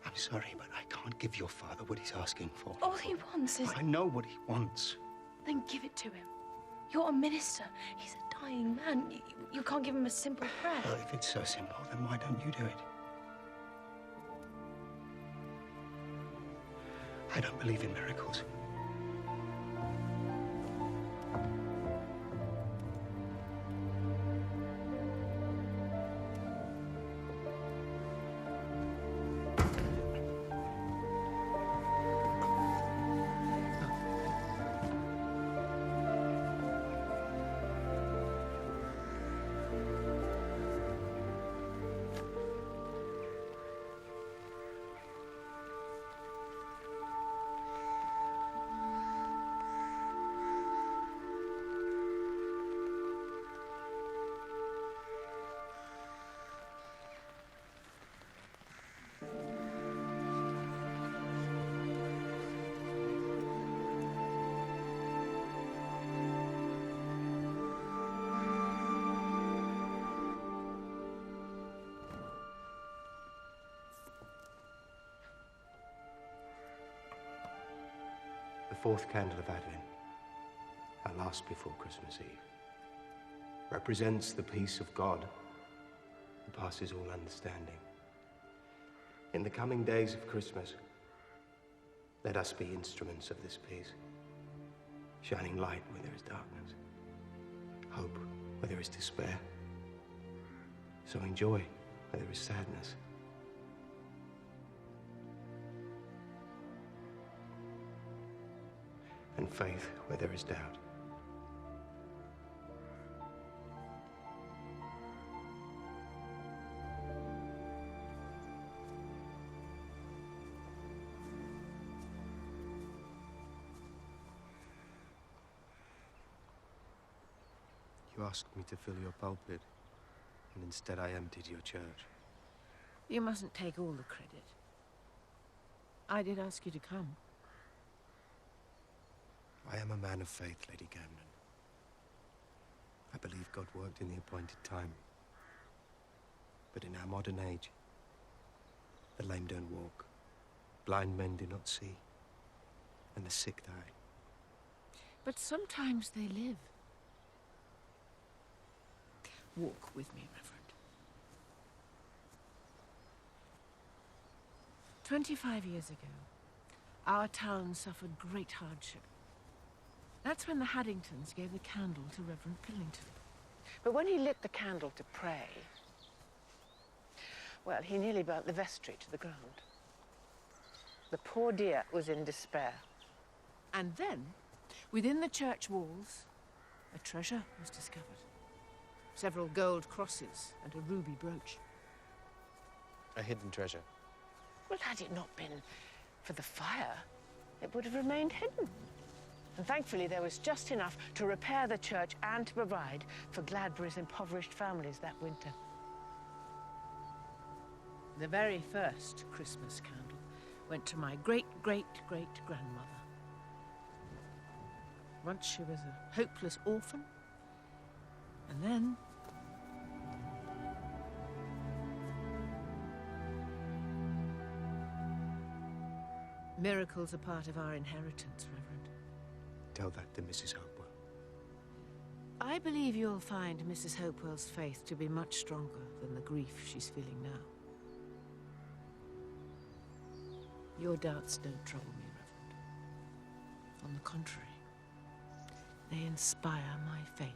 Speaker 2: I'm sorry, but I can't give your father what he's asking for.
Speaker 10: All he wants is...
Speaker 2: I know what he wants.
Speaker 10: Then give it to him. You're a minister. He's a dying man. You can't give him a simple prayer.
Speaker 2: Well, if it's so simple, then why don't you do it? I don't believe in miracles.
Speaker 4: The fourth candle of Advent, our last before Christmas Eve, represents the peace of God that passes all understanding. In the coming days of Christmas, let us be instruments of this peace, shining light where there is darkness, hope where there is despair, sowing joy where there is sadness. And faith where there is doubt.
Speaker 2: You asked me to fill your pulpit, and instead I emptied your church.
Speaker 7: You mustn't take all the credit. I did ask you to come.
Speaker 2: I am a man of faith, Lady Camden. I believe God worked in the appointed time. But in our modern age, the lame don't walk, blind men do not see, and the sick die.
Speaker 7: But sometimes they live. Walk with me, Reverend. 25 years ago, our town suffered great hardship. That's when the Haddingtons gave the candle to Reverend Pillington. But when he lit the candle to pray, well, he nearly burnt the vestry to the ground. The poor dear was in despair. And then, within the church walls, a treasure was discovered. Several gold crosses and a ruby brooch.
Speaker 2: A hidden treasure.
Speaker 7: Well, had it not been for the fire, it would have remained hidden. And thankfully, there was just enough to repair the church and to provide for Gladbury's impoverished families that winter. The very first Christmas candle went to my great-great-great-grandmother. Once she was a hopeless orphan, and then... Miracles are part of our inheritance, Reverend.
Speaker 2: Tell that to Mrs. Hopewell.
Speaker 7: I believe you'll find Mrs. Hopewell's faith to be much stronger than the grief she's feeling now. Your doubts don't trouble me, Reverend. On the contrary, they inspire my faith.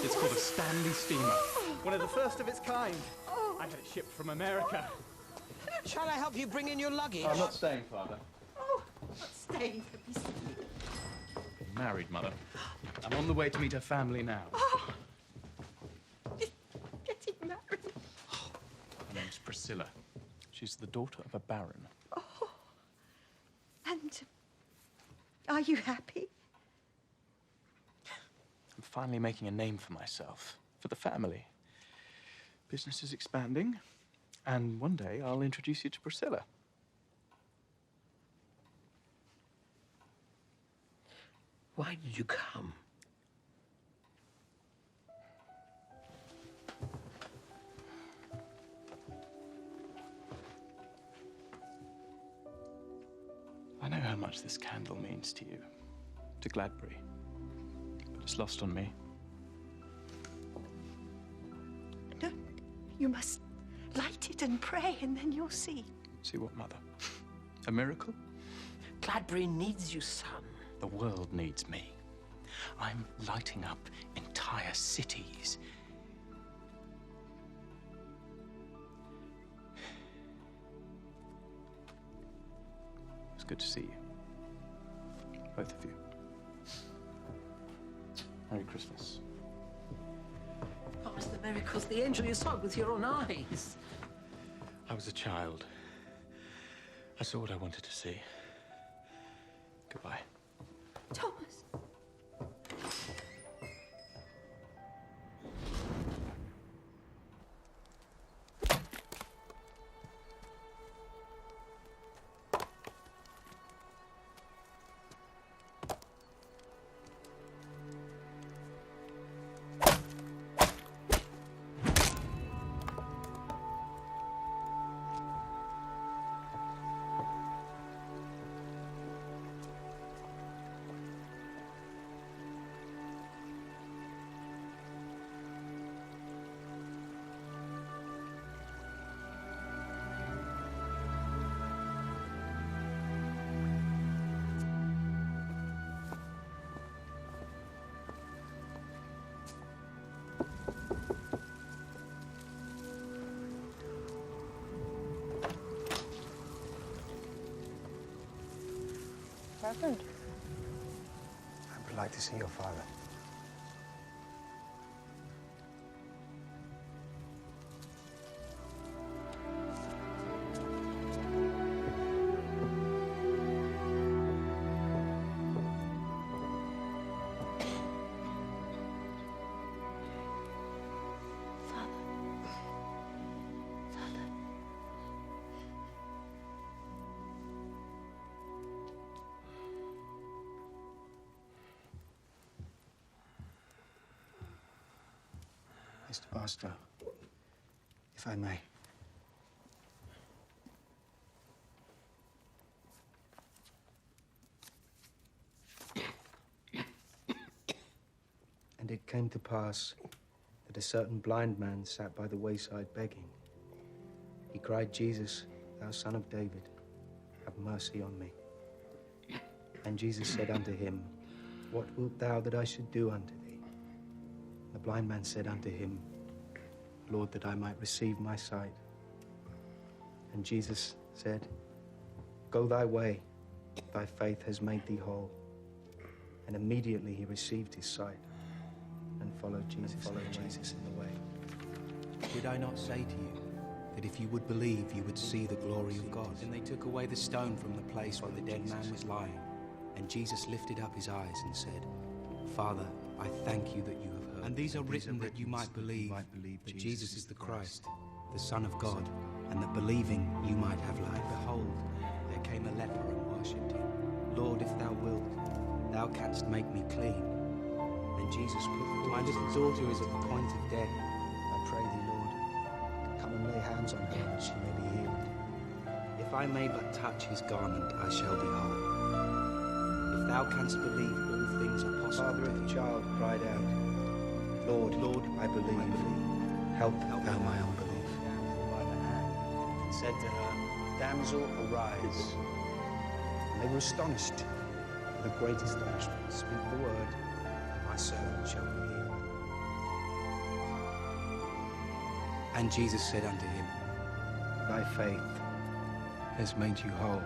Speaker 5: It's called a Stanley steamer. One of the first of its kind. I had it shipped from America.
Speaker 8: Shall I help you bring in your luggage?
Speaker 5: I'm not staying, Father.
Speaker 11: Oh, not staying for me.
Speaker 5: Married, Mother. I'm on the way to meet her family now.
Speaker 11: Oh. Getting married.
Speaker 5: Her name's Priscilla. She's the daughter of a baron.
Speaker 11: Oh. And are you happy?
Speaker 5: I'm finally making a name for myself, for the family. Business is expanding, and one day I'll introduce you to Priscilla.
Speaker 8: Why did you come?
Speaker 5: I know how much this candle means to you, to Gladbury, but it's lost on me.
Speaker 11: No, you must light it and pray, and then you'll see.
Speaker 5: See what, Mother? A miracle?
Speaker 8: Gladbury needs you, son.
Speaker 5: The world needs me. I'm lighting up entire cities. It's good to see you. Both of you. Merry Christmas.
Speaker 8: Promise the miracles the angel you saw with your own eyes.
Speaker 5: I was a child. I saw what I wanted to see. Goodbye.
Speaker 10: Thomas.
Speaker 2: Reverend? I would like to see your father. Mr. Barstow, if I may. And it came to pass that a certain blind man sat by the wayside begging. He cried, Jesus, thou son of David, have mercy on me. And Jesus said unto him, What wilt thou that I should do unto thee? The blind man said unto him, Lord, that I might receive my sight. And Jesus said, Go thy way, thy faith has made thee whole. And immediately he received his sight and followed Jesus in the way.
Speaker 3: Did I not say to you that if you would believe, you would see the glory of God? Then they took away the stone from the place where the dead man was lying. And Jesus lifted up his eyes and said, Father, I thank you that you have heard. And these are written that you might believe that Jesus is the Christ, the Son of God, and that believing you might have life. Behold, there came a leper and worshipped him. Lord, if thou wilt, thou canst make me clean. And Jesus put my little daughter is at the point of death.
Speaker 2: I pray thee, Lord, come and lay hands on her that she may be healed.
Speaker 3: If I may but touch his garment, I shall be whole. If thou canst believe, all things are possible.
Speaker 2: The father of the child cried out, Lord, I believe. Help thou my unbelief.
Speaker 3: By the hand, and said to her,
Speaker 2: Damsel, arise. And they were astonished with a great astonishment. Speak the word, my servant shall be healed.
Speaker 3: And Jesus said unto him,
Speaker 2: Thy faith has made you whole.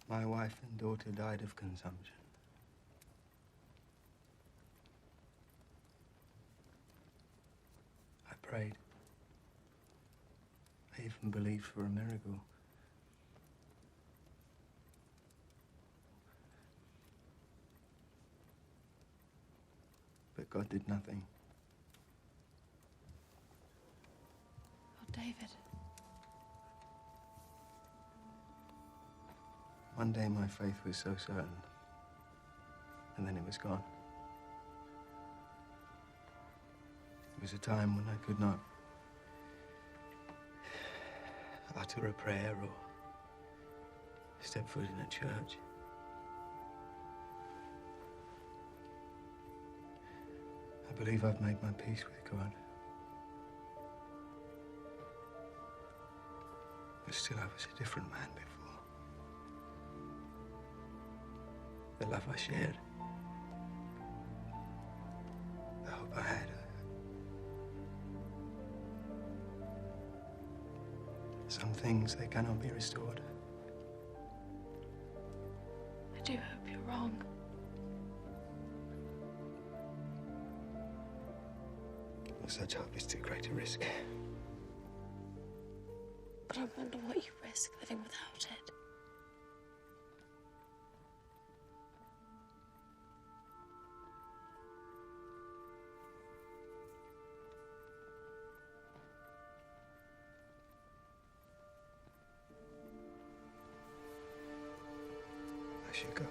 Speaker 2: My wife and daughter died of consumption. I prayed. I even believed for a miracle. But God did nothing.
Speaker 10: Oh, David.
Speaker 2: One day my faith was so certain, and then it was gone. It was a time when I could not utter a prayer or step foot in a church. I believe I've made my peace with God. But still, I was a different man before. The love I shared, the hope I had. Some things, they cannot be restored.
Speaker 10: I do hope you're wrong.
Speaker 2: Such hope is too great a risk.
Speaker 10: But I wonder what you risk living without it.
Speaker 2: I should go.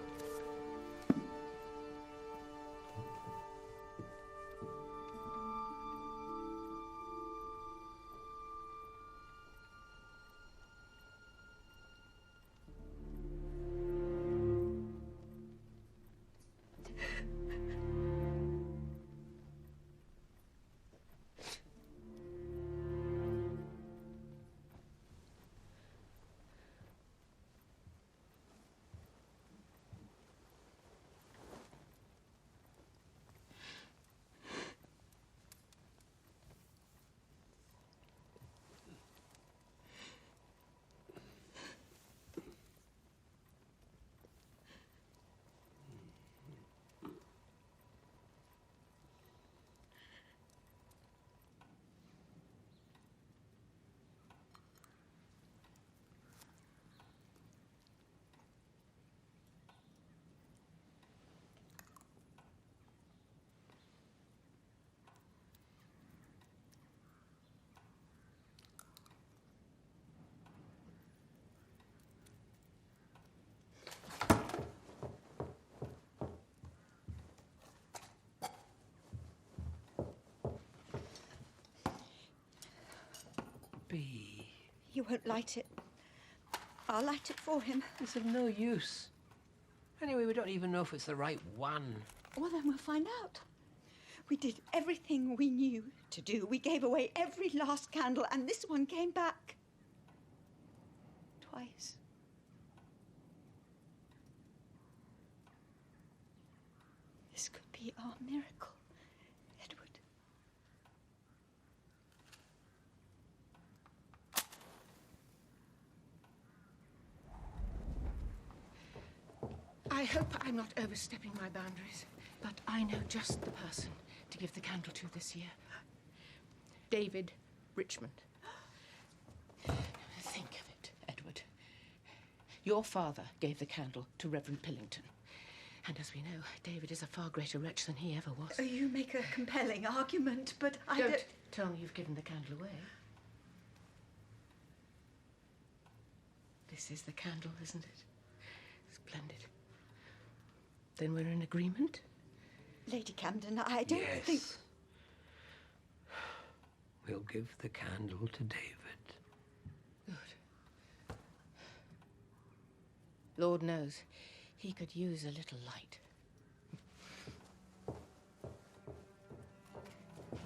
Speaker 21: You won't light it. I'll light it for him.
Speaker 8: It's of no use. Anyway, we don't even know if it's the right one.
Speaker 21: Well, then we'll find out. We did everything we knew to do. We gave away every last candle, and this one came back. Twice. This could be our miracle, Edward.
Speaker 7: I hope I'm not overstepping my boundaries, but I know just the person to give the candle to this year. David Richmond. Think of it, Edward. Your father gave the candle to Reverend Pillington. And as we know, David is a far greater wretch than he ever was.
Speaker 21: Oh, you make a compelling argument, but I
Speaker 7: don't tell me you've given the candle away. This is the candle, isn't it? Splendid. Then we're in agreement?
Speaker 21: Lady Camden, I don't think...
Speaker 8: We'll give the candle to David.
Speaker 7: Good. Lord knows, he could use a little light.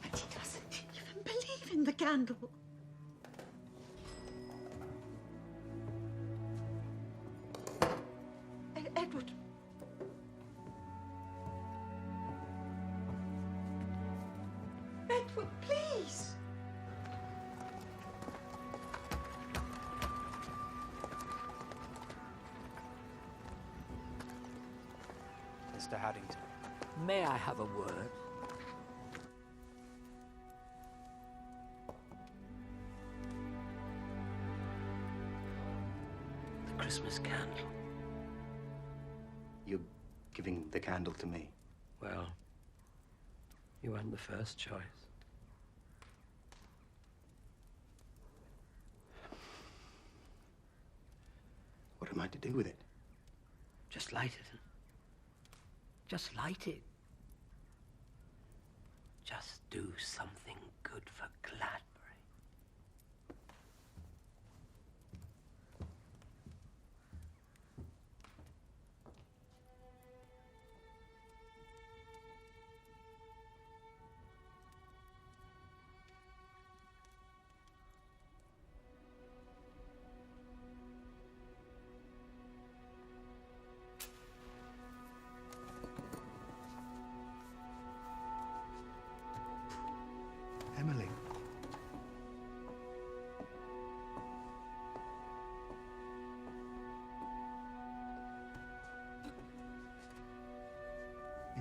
Speaker 21: But he doesn't even believe in the candle. Edward. Edward, please.
Speaker 4: Mr. Haddington.
Speaker 8: May I have a word? The Christmas candle.
Speaker 2: You're giving the candle to me?
Speaker 8: Well, you weren't the first choice.
Speaker 2: What am I to do with it?
Speaker 8: Just light it. Just light it. Just do something good for Gladbury.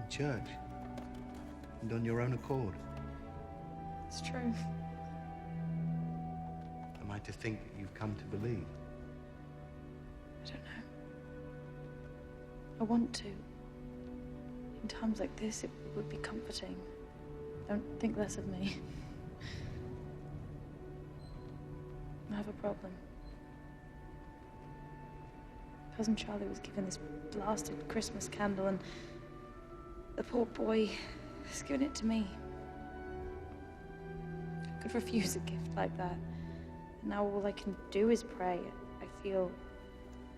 Speaker 2: in church. And on your own accord.
Speaker 10: It's true.
Speaker 2: Am I to think that you've come to believe?
Speaker 10: I don't know. I want to. In times like this, it would be comforting. Don't think less of me. I have a problem. Cousin Charlie was given this blasted Christmas candle, and the poor boy has given it to me. I could refuse a gift like that. And now all I can do is pray. I feel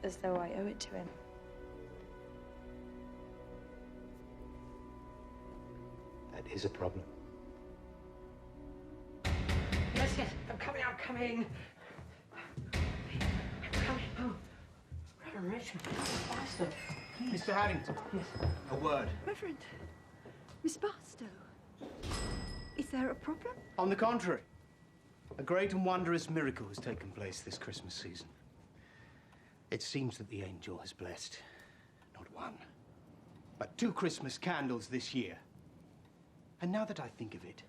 Speaker 10: as though I owe it to him.
Speaker 2: That is a problem.
Speaker 17: Yes, yes, I'm coming. Oh, Reverend Richard, Barstow.
Speaker 4: Mr. Haddington.
Speaker 17: Yes.
Speaker 4: A word.
Speaker 11: Reverend, Miss Barstow, is there a problem?
Speaker 4: On the contrary, a great and wondrous miracle has taken place this Christmas season. It seems that the angel has blessed not one, but 2 Christmas candles this year. And now that I think of it,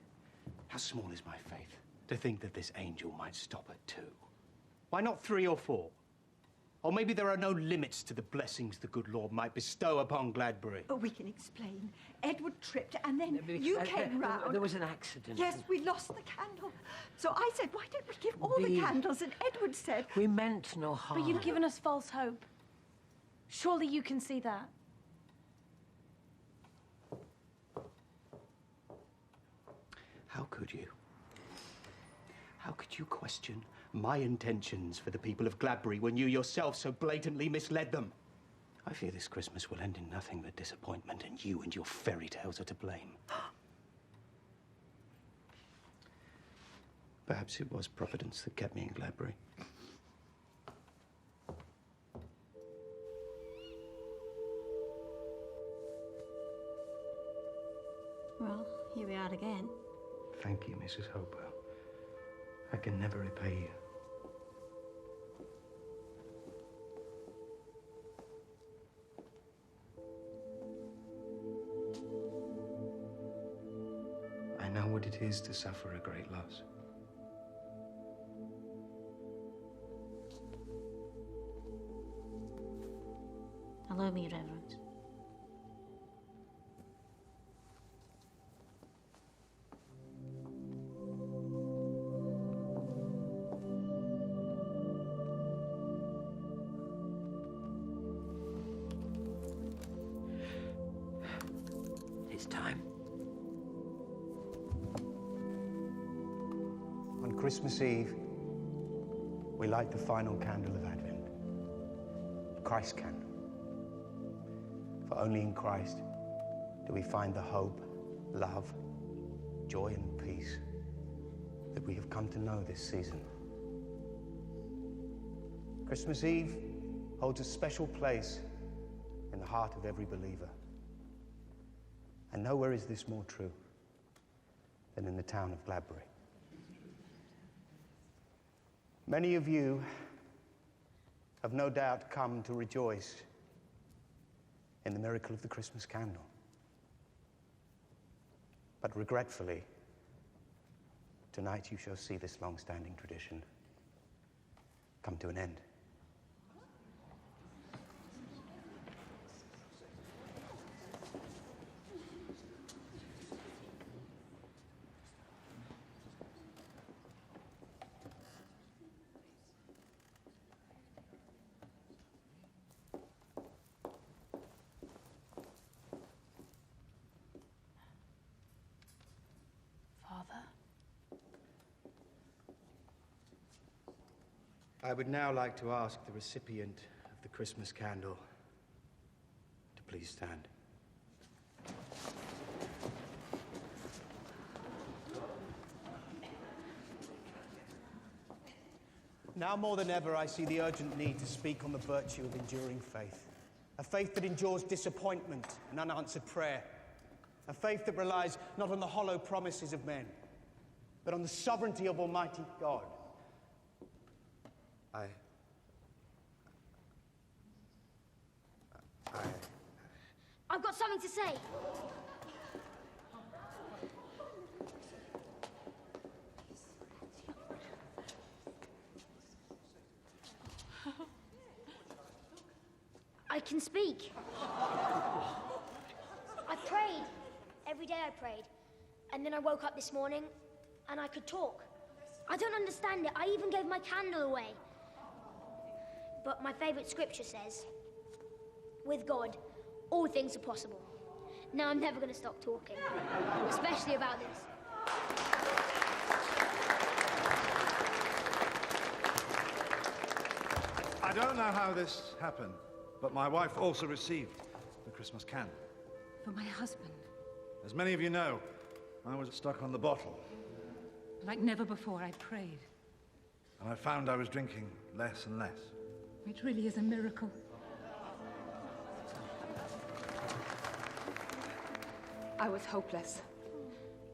Speaker 4: how small is my faith to think that this angel might stop at 2? Why not 3 or 4? Or maybe there are no limits to the blessings the good Lord might bestow upon Gladbury.
Speaker 11: Oh, we can explain. Edward tripped, and then you came round.
Speaker 17: There was an accident.
Speaker 11: Yes, we lost the candle. So I said, why don't we give all the candles? And Edward said...
Speaker 17: We meant no harm.
Speaker 10: But you've given us false hope. Surely you can see that.
Speaker 4: How could you? How could you question my intentions for the people of Gladbury when you yourself so blatantly misled them? I fear this Christmas will end in nothing but disappointment, and you and your fairy tales are to blame. Perhaps it was Providence that kept me in Gladbury.
Speaker 13: Well, here we are again.
Speaker 2: Thank you, Mrs. Hopewell. I can never repay you. I know what it is to suffer a great loss.
Speaker 13: Allow me, Reverend.
Speaker 17: Time.
Speaker 4: On Christmas Eve, we light the final candle of Advent, Christ's candle. For only in Christ do we find the hope, love, joy, and peace that we have come to know this season. Christmas Eve holds a special place in the heart of every believer. And nowhere is this more true than in the town of Gladbury. Many of you have no doubt come to rejoice in the miracle of the Christmas candle. But regretfully, tonight you shall see this long-standing tradition come to an end. I would now like to ask the recipient of the Christmas candle to please stand. Now more than ever, I see the urgent need to speak on the virtue of enduring faith. A faith that endures disappointment and unanswered prayer. A faith that relies not on the hollow promises of men, but on the sovereignty of Almighty God.
Speaker 10: I've got
Speaker 15: something to say. I can speak. I prayed. Every day I prayed. And then I woke up this morning and I could talk. I don't understand it. I even gave my candle away. But my favourite scripture says, with God, all things are possible. Now I'm never going to stop talking, especially about this.
Speaker 12: I don't know how this happened, but my wife also received the Christmas candle.
Speaker 16: For my husband.
Speaker 12: As many of you know, I was stuck on the bottle.
Speaker 16: Like never before, I prayed.
Speaker 12: And I found I was drinking less and less.
Speaker 16: It really is a miracle.
Speaker 19: I was hopeless.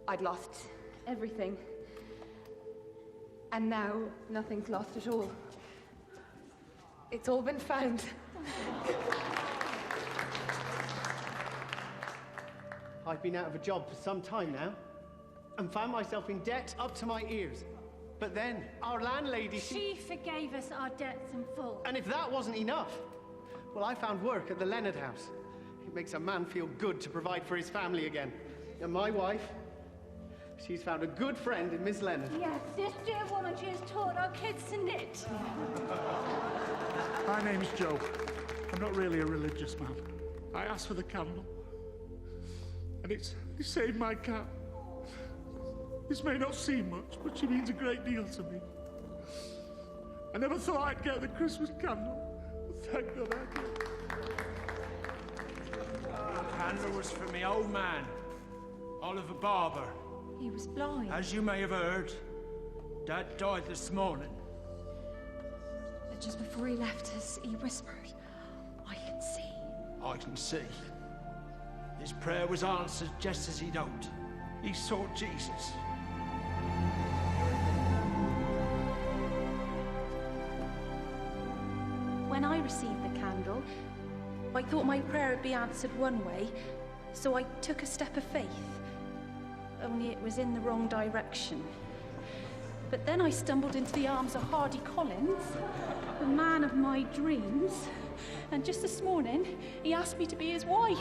Speaker 19: I'd lost everything. And now, nothing's lost at all. It's all been found.
Speaker 23: I've been out of a job for some time now, and found myself in debt up to my ears. But then, our landlady,
Speaker 13: She forgave us our debts in full.
Speaker 23: And if that wasn't enough, well, I found work at the Leonard House. It makes a man feel good to provide for his family again. And my wife, she's found a good friend in Miss Leonard.
Speaker 13: Yes, this dear woman, she has taught our kids to knit.
Speaker 24: My name's Joe. I'm not really a religious man. I asked for the candle, and it saved my cat. This may not seem much, but she means a great deal to me. I never thought I'd get the Christmas candle, but thank God I did.
Speaker 25: The candle was for me old man, Oliver Barber.
Speaker 10: He was blind.
Speaker 25: As you may have heard, Dad died this morning.
Speaker 10: But just before he left us, he whispered, I can see.
Speaker 25: I can see. His prayer was answered just as he'd hoped. He saw Jesus.
Speaker 10: When I received the candle, I thought my prayer would be answered one way, so I took a step of faith. Only it was in the wrong direction. But then I stumbled into the arms of Hardy Collins, the man of my dreams, and just this morning, he asked me to be his wife.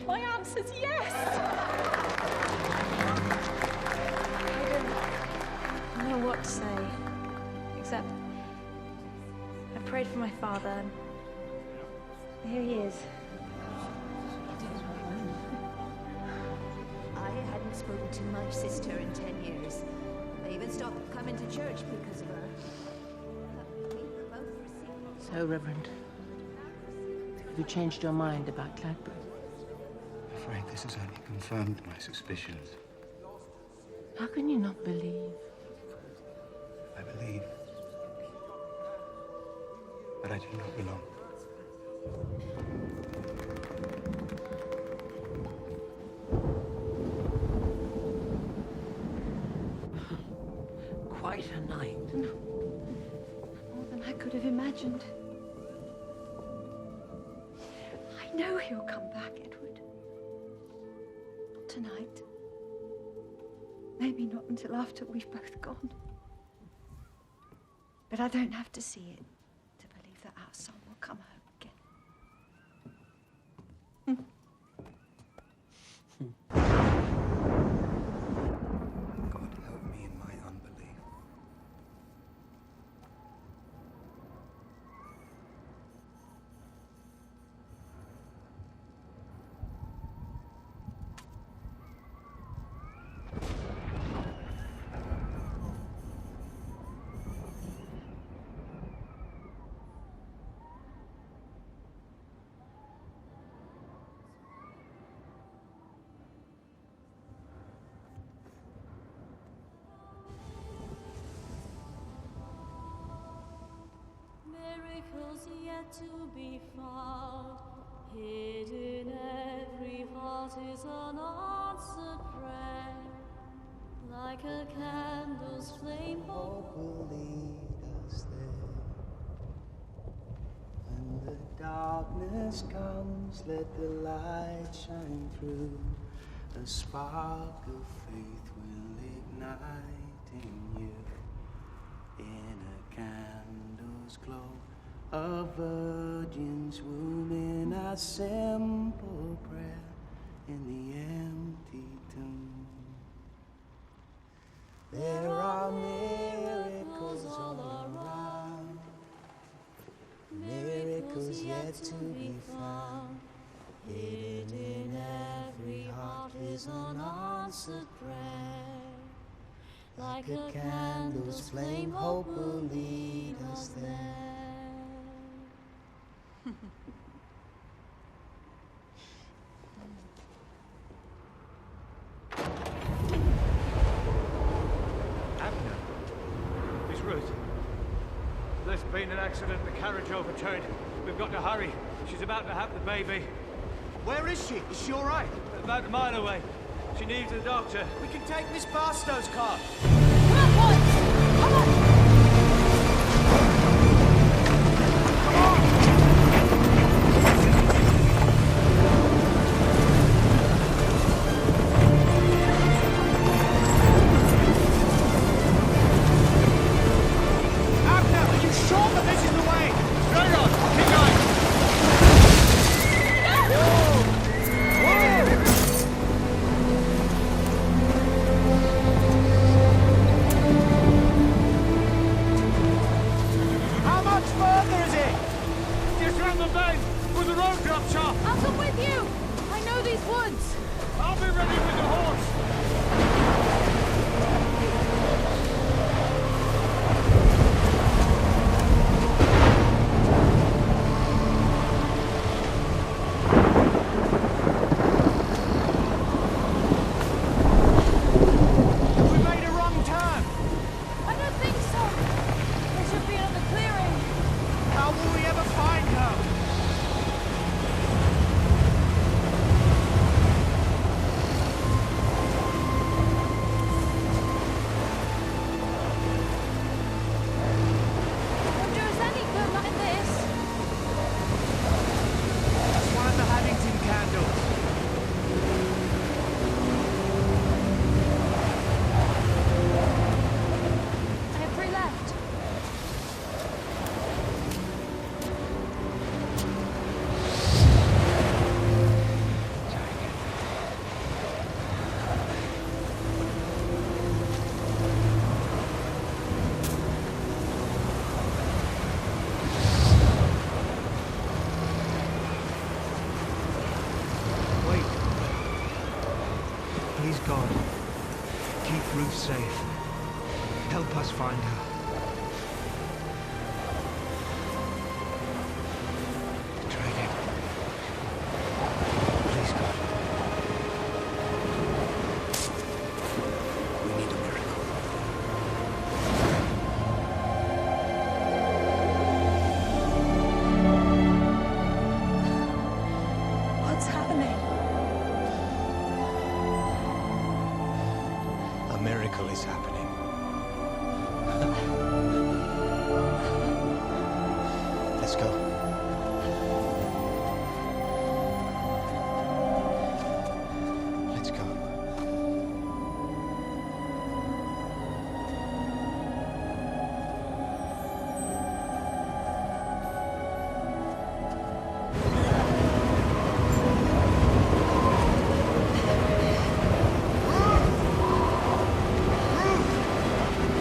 Speaker 10: My answer's yes! I don't know what to say, except I prayed for my father, and here he is.
Speaker 21: I hadn't spoken to my sister in 10 years. I even stopped coming to church because of her.
Speaker 7: So, Reverend, have you changed your mind about Gladbury?
Speaker 3: I'm afraid this has only confirmed my suspicions.
Speaker 7: How can you not believe?
Speaker 3: I believe, but I do not belong.
Speaker 7: Quite a night.
Speaker 10: More than I could have imagined. I know he'll come back, Edward. Not tonight. Maybe not until after we've both gone. But I don't have to see it to believe that our son will come home again.
Speaker 3: God help me in my unbelief.
Speaker 26: Miracles yet to be found, hidden every heart is unanswered prayer. Like a candle's flame, hope will lead us there. When the darkness
Speaker 1: darkness comes, let the light shine through. A spark of faith will ignite in you. In a candle's glow, a virgin's womb, in a simple prayer in the empty tomb. There are miracles all around, miracles yet to be found. Hidden in every heart is unanswered prayer. Like a candle's flame, hope will lead us there.
Speaker 25: Abner, Miss Ruth, there's been an accident. The carriage overturned. We've got to hurry. She's about to have the baby.
Speaker 23: Where is she? Is she all right?
Speaker 25: About a mile away. She needs a doctor.
Speaker 23: We can take Miss Barstow's car.
Speaker 11: Come on, boys! Come on!
Speaker 2: Safe. Help us find her. Dragon. Please, God. We need a miracle.
Speaker 11: What's happening?
Speaker 2: A miracle is happening. Let's go. Let's go.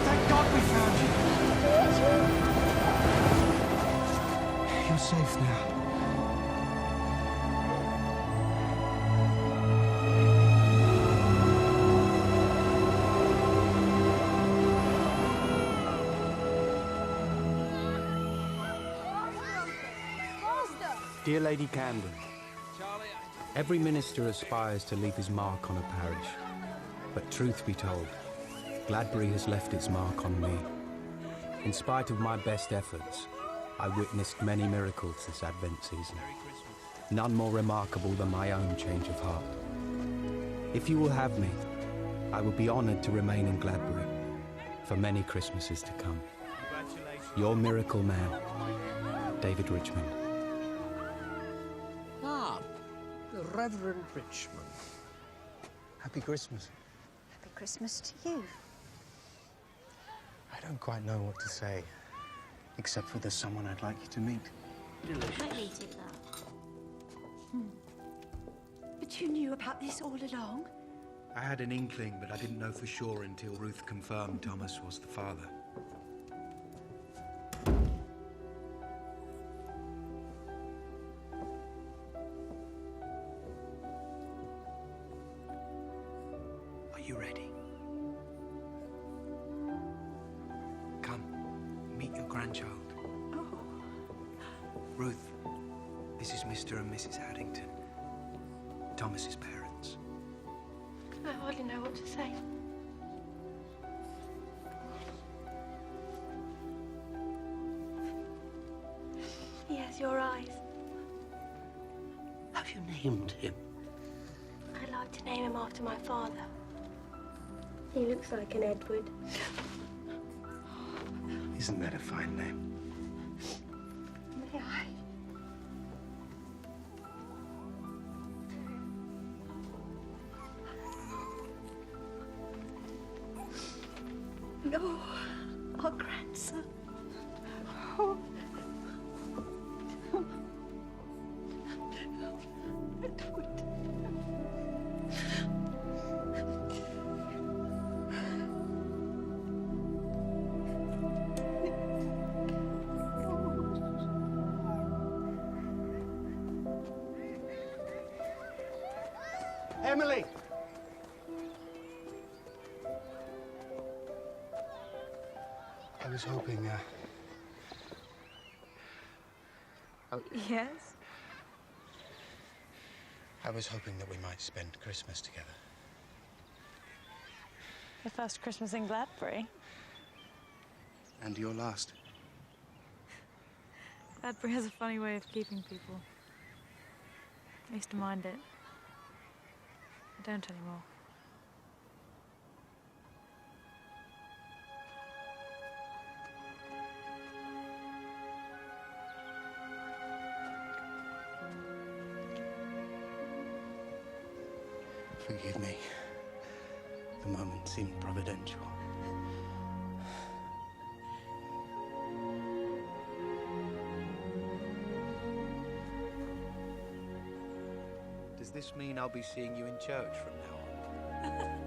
Speaker 23: Thank God we found you.
Speaker 2: You're safe now.
Speaker 3: Dear Lady Camden, every minister aspires to leave his mark on a parish. But truth be told, Gladbury has left its mark on me. In spite of my best efforts, I witnessed many miracles this Advent season. None more remarkable than my own change of heart. If you will have me, I will be honoured to remain in Gladbury for many Christmases to come. Your miracle man, David Richmond.
Speaker 2: Reverend Richmond. Happy Christmas.
Speaker 6: Happy Christmas to you.
Speaker 2: I don't quite know what to say, except for there's someone I'd like you to meet.
Speaker 13: Let me take that.
Speaker 6: But you knew about this all along?
Speaker 2: I had an inkling, but I didn't know for sure until Ruth confirmed Thomas was the father. Are you ready? Come, meet your grandchild.
Speaker 6: Oh.
Speaker 2: Ruth, this is Mr. and Mrs. Addington, Thomas's parents.
Speaker 10: I hardly know what to say. He has your eyes.
Speaker 17: Have you named him?
Speaker 10: I'd like to name him after my father. He looks like an Edward.
Speaker 2: Isn't that a fine name?
Speaker 10: May I? No, our grandson. Oh. Edward.
Speaker 23: Emily!
Speaker 2: I was hoping,
Speaker 6: Yes?
Speaker 2: I was hoping that we might spend Christmas together.
Speaker 6: Your first Christmas in Gladbury?
Speaker 2: And your last.
Speaker 6: Gladbury has a funny way of keeping people. I used to mind it. I don't anymore.
Speaker 2: Forgive me. The moment seemed providential. Does this mean I'll be seeing you in church from now on?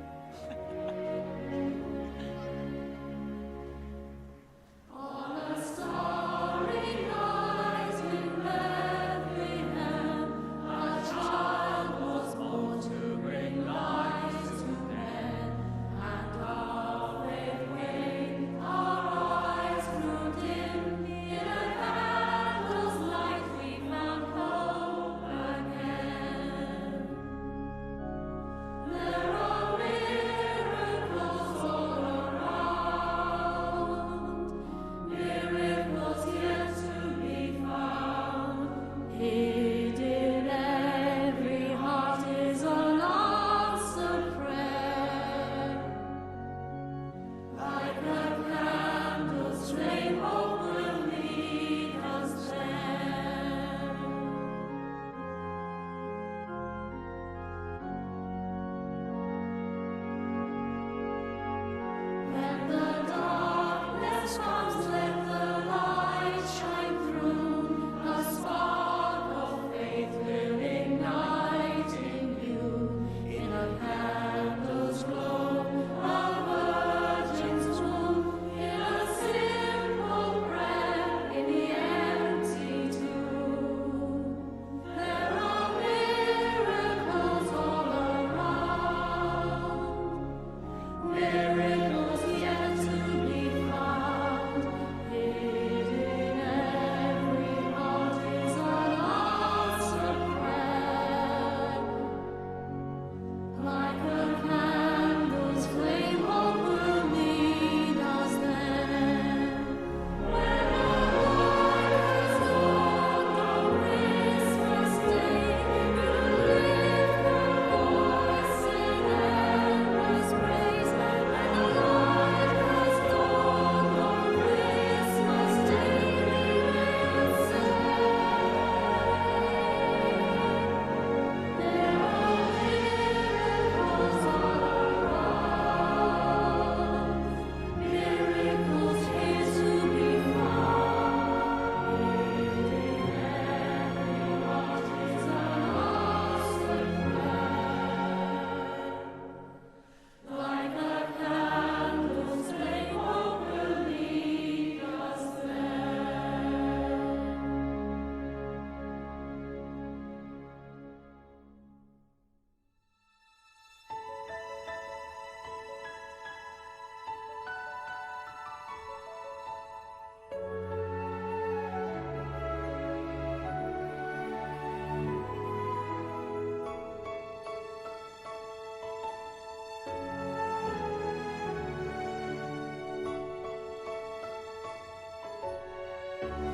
Speaker 1: Thank you.